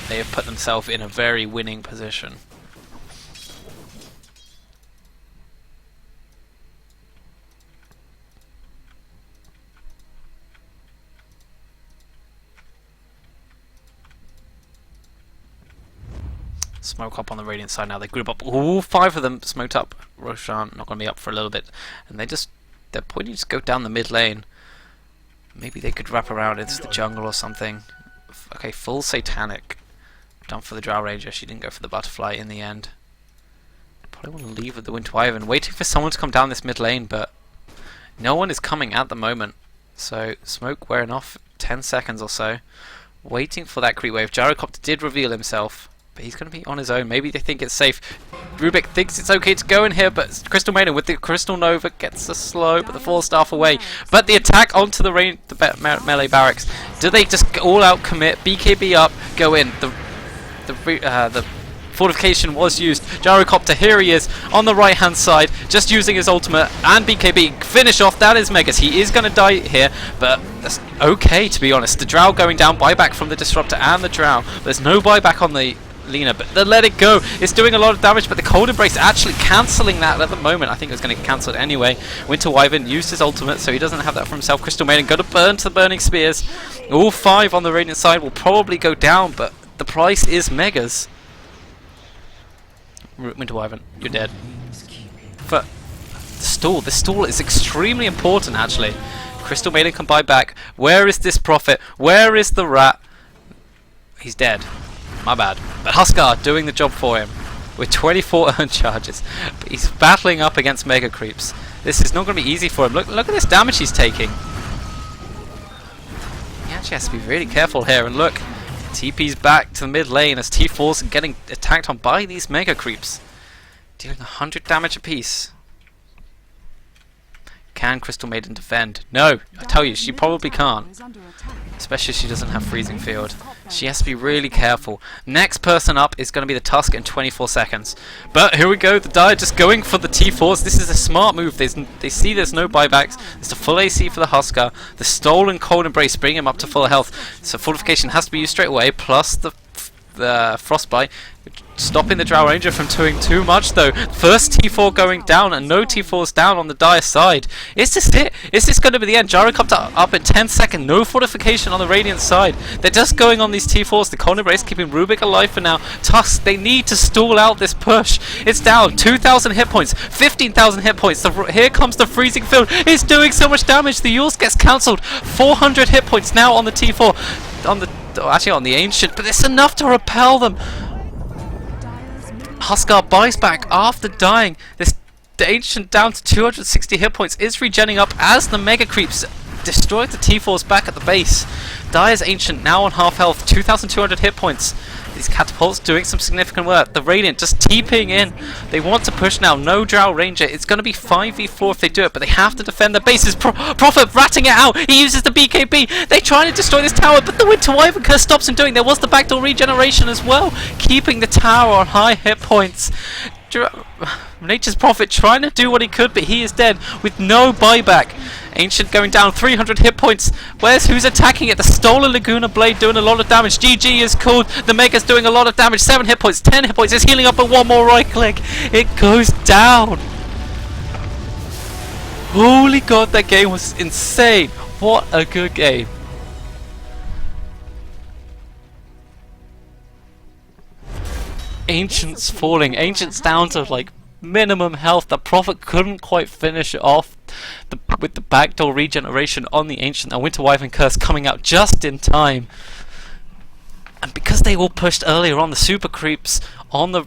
have put themselves in a very winning position. Smoke up on the Radiant side now. They group up. Ooh, 5 of them smoked up. Roshan not going to be up for a little bit, and they're pointing to go down the mid lane. Maybe they could wrap around into the jungle or something. Okay, full Satanic. Done for the Drow Ranger. She didn't go for the butterfly in the end. Probably want to leave with the Winter Wyvern, waiting for someone to come down this mid lane, but no one is coming at the moment. So smoke wearing off 10 seconds or so. Waiting for that creep wave. Gyrocopter did reveal himself, but he's going to be on his own. Maybe they think it's safe. Rubik thinks it's okay to go in here, but Crystal Maiden with the Crystal Nova gets a slow, but the 4-staff away. But the attack onto the melee barracks. Do they just all out commit? BKB up, go in. The fortification was used. Gyrocopter, here he is on the right hand side, just using his ultimate, and BKB finish off. That is Megas. He is going to die here, but that's okay, to be honest. The Drow going down, buyback from the Disruptor and the Drow. There's no buyback on the Lina, but the Let It Go is doing a lot of damage, but the Cold Embrace actually cancelling that at the moment. I think it was going to get cancelled anyway. Winter Wyvern used his ultimate, so he doesn't have that for himself. Crystal Maiden got to burn to the Burning Spears. All 5 on the Radiant side will probably go down, but the price is Megas. Winter Wyvern, you're dead. But the stall is extremely important, actually. Crystal Maiden can buy back. Where is this Prophet? Where is the Rat? He's dead. My bad. But Huskar doing the job for him with 24 earned charges. But he's battling up against Mega Creeps. This is not going to be easy for him. Look at this damage he's taking. He actually has to be really careful here. And look, TP's back to the mid lane as T4's getting attacked on by these Mega Creeps. Dealing 100 damage apiece. Can Crystal Maiden defend? No, I tell you, she probably can't. Especially if she doesn't have Freezing Field. She has to be really careful. Next person up is going to be the Tusk in 24 seconds. But here we go, the Dire just going for the T4s. This is a smart move. They see there's no buybacks. It's the full AC for the Huskar. The stolen Cold Embrace bring him up to full health. So fortification has to be used straight away, plus the Frostbite. Stopping the Drow Ranger from doing too much though. First T4 going down and no T4s down on the Dire side. Is this it? Is this going to be the end? Gyrocopter up in 10 seconds. No fortification on the Radiant side. They're just going on these T4s. The Cold Embrace keeping Rubik alive for now. Tusk, they need to stall out this push. It's down. 2,000 hit points. 15,000 hit points. Here comes the Freezing Field. It's doing so much damage. The Yules gets cancelled. 400 hit points now on the T4. Actually on the Ancient, but it's enough to repel them. Huskar buys back after dying. The Ancient down to 260 hit points is regenning up as the Mega Creeps destroy the T4s back at the base. Dire's Ancient now on half health, 2,200 hit points. These catapults doing some significant work. The Radiant just TPing in. They want to push now. No Drow Ranger. It's going to be 5v4 if they do it, but they have to defend their bases. Prophet ratting it out. He uses the BKB. They're trying to destroy this tower, but the Winter Wyvern curse stops him doing. There was the backdoor regeneration as well, keeping the tower on high hit points. Nature's Prophet trying to do what he could, but he is dead with no buyback. Ancient going down, 300 hit points. Who's attacking it? The stolen Laguna Blade doing a lot of damage. GG is called. The Mega's doing a lot of damage. 7 hit points, 10 hit points. It's healing up, but one more right click. It goes down. Holy god, that game was insane. What a good game. Ancient's falling. Ancient's down to like minimum health. The Prophet couldn't quite finish it off with the backdoor regeneration on the Ancient, and Winter Wyvern Curse coming out just in time. And because they all pushed earlier on, the super creeps on the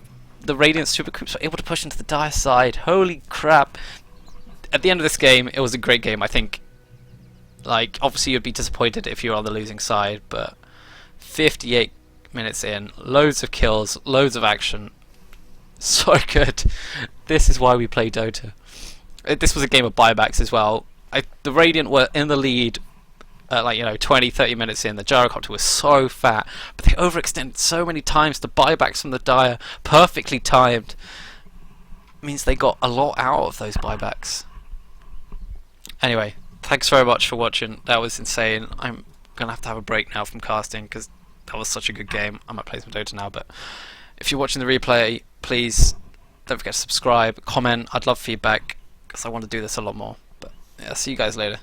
Radiant super creeps were able to push into the Dire side. Holy crap. At the end of this game, it was a great game, I think. Like, obviously you'd be disappointed if you were on the losing side, but 58 minutes in, loads of kills, loads of action. So good. This is why we play Dota. This was a game of buybacks as well. The Radiant were in the lead like, 20-30 minutes in. The Gyrocopter was so fat, but they overextended so many times. The buybacks from the Dire, perfectly timed, means they got a lot out of those buybacks. Anyway, thanks very much for watching. That was insane. I'm gonna have to have a break now from casting because that was such a good game. I might play some Dota now, but if you're watching the replay, please don't forget to subscribe, comment. I'd love feedback because I want to do this a lot more. But yeah, see you guys later.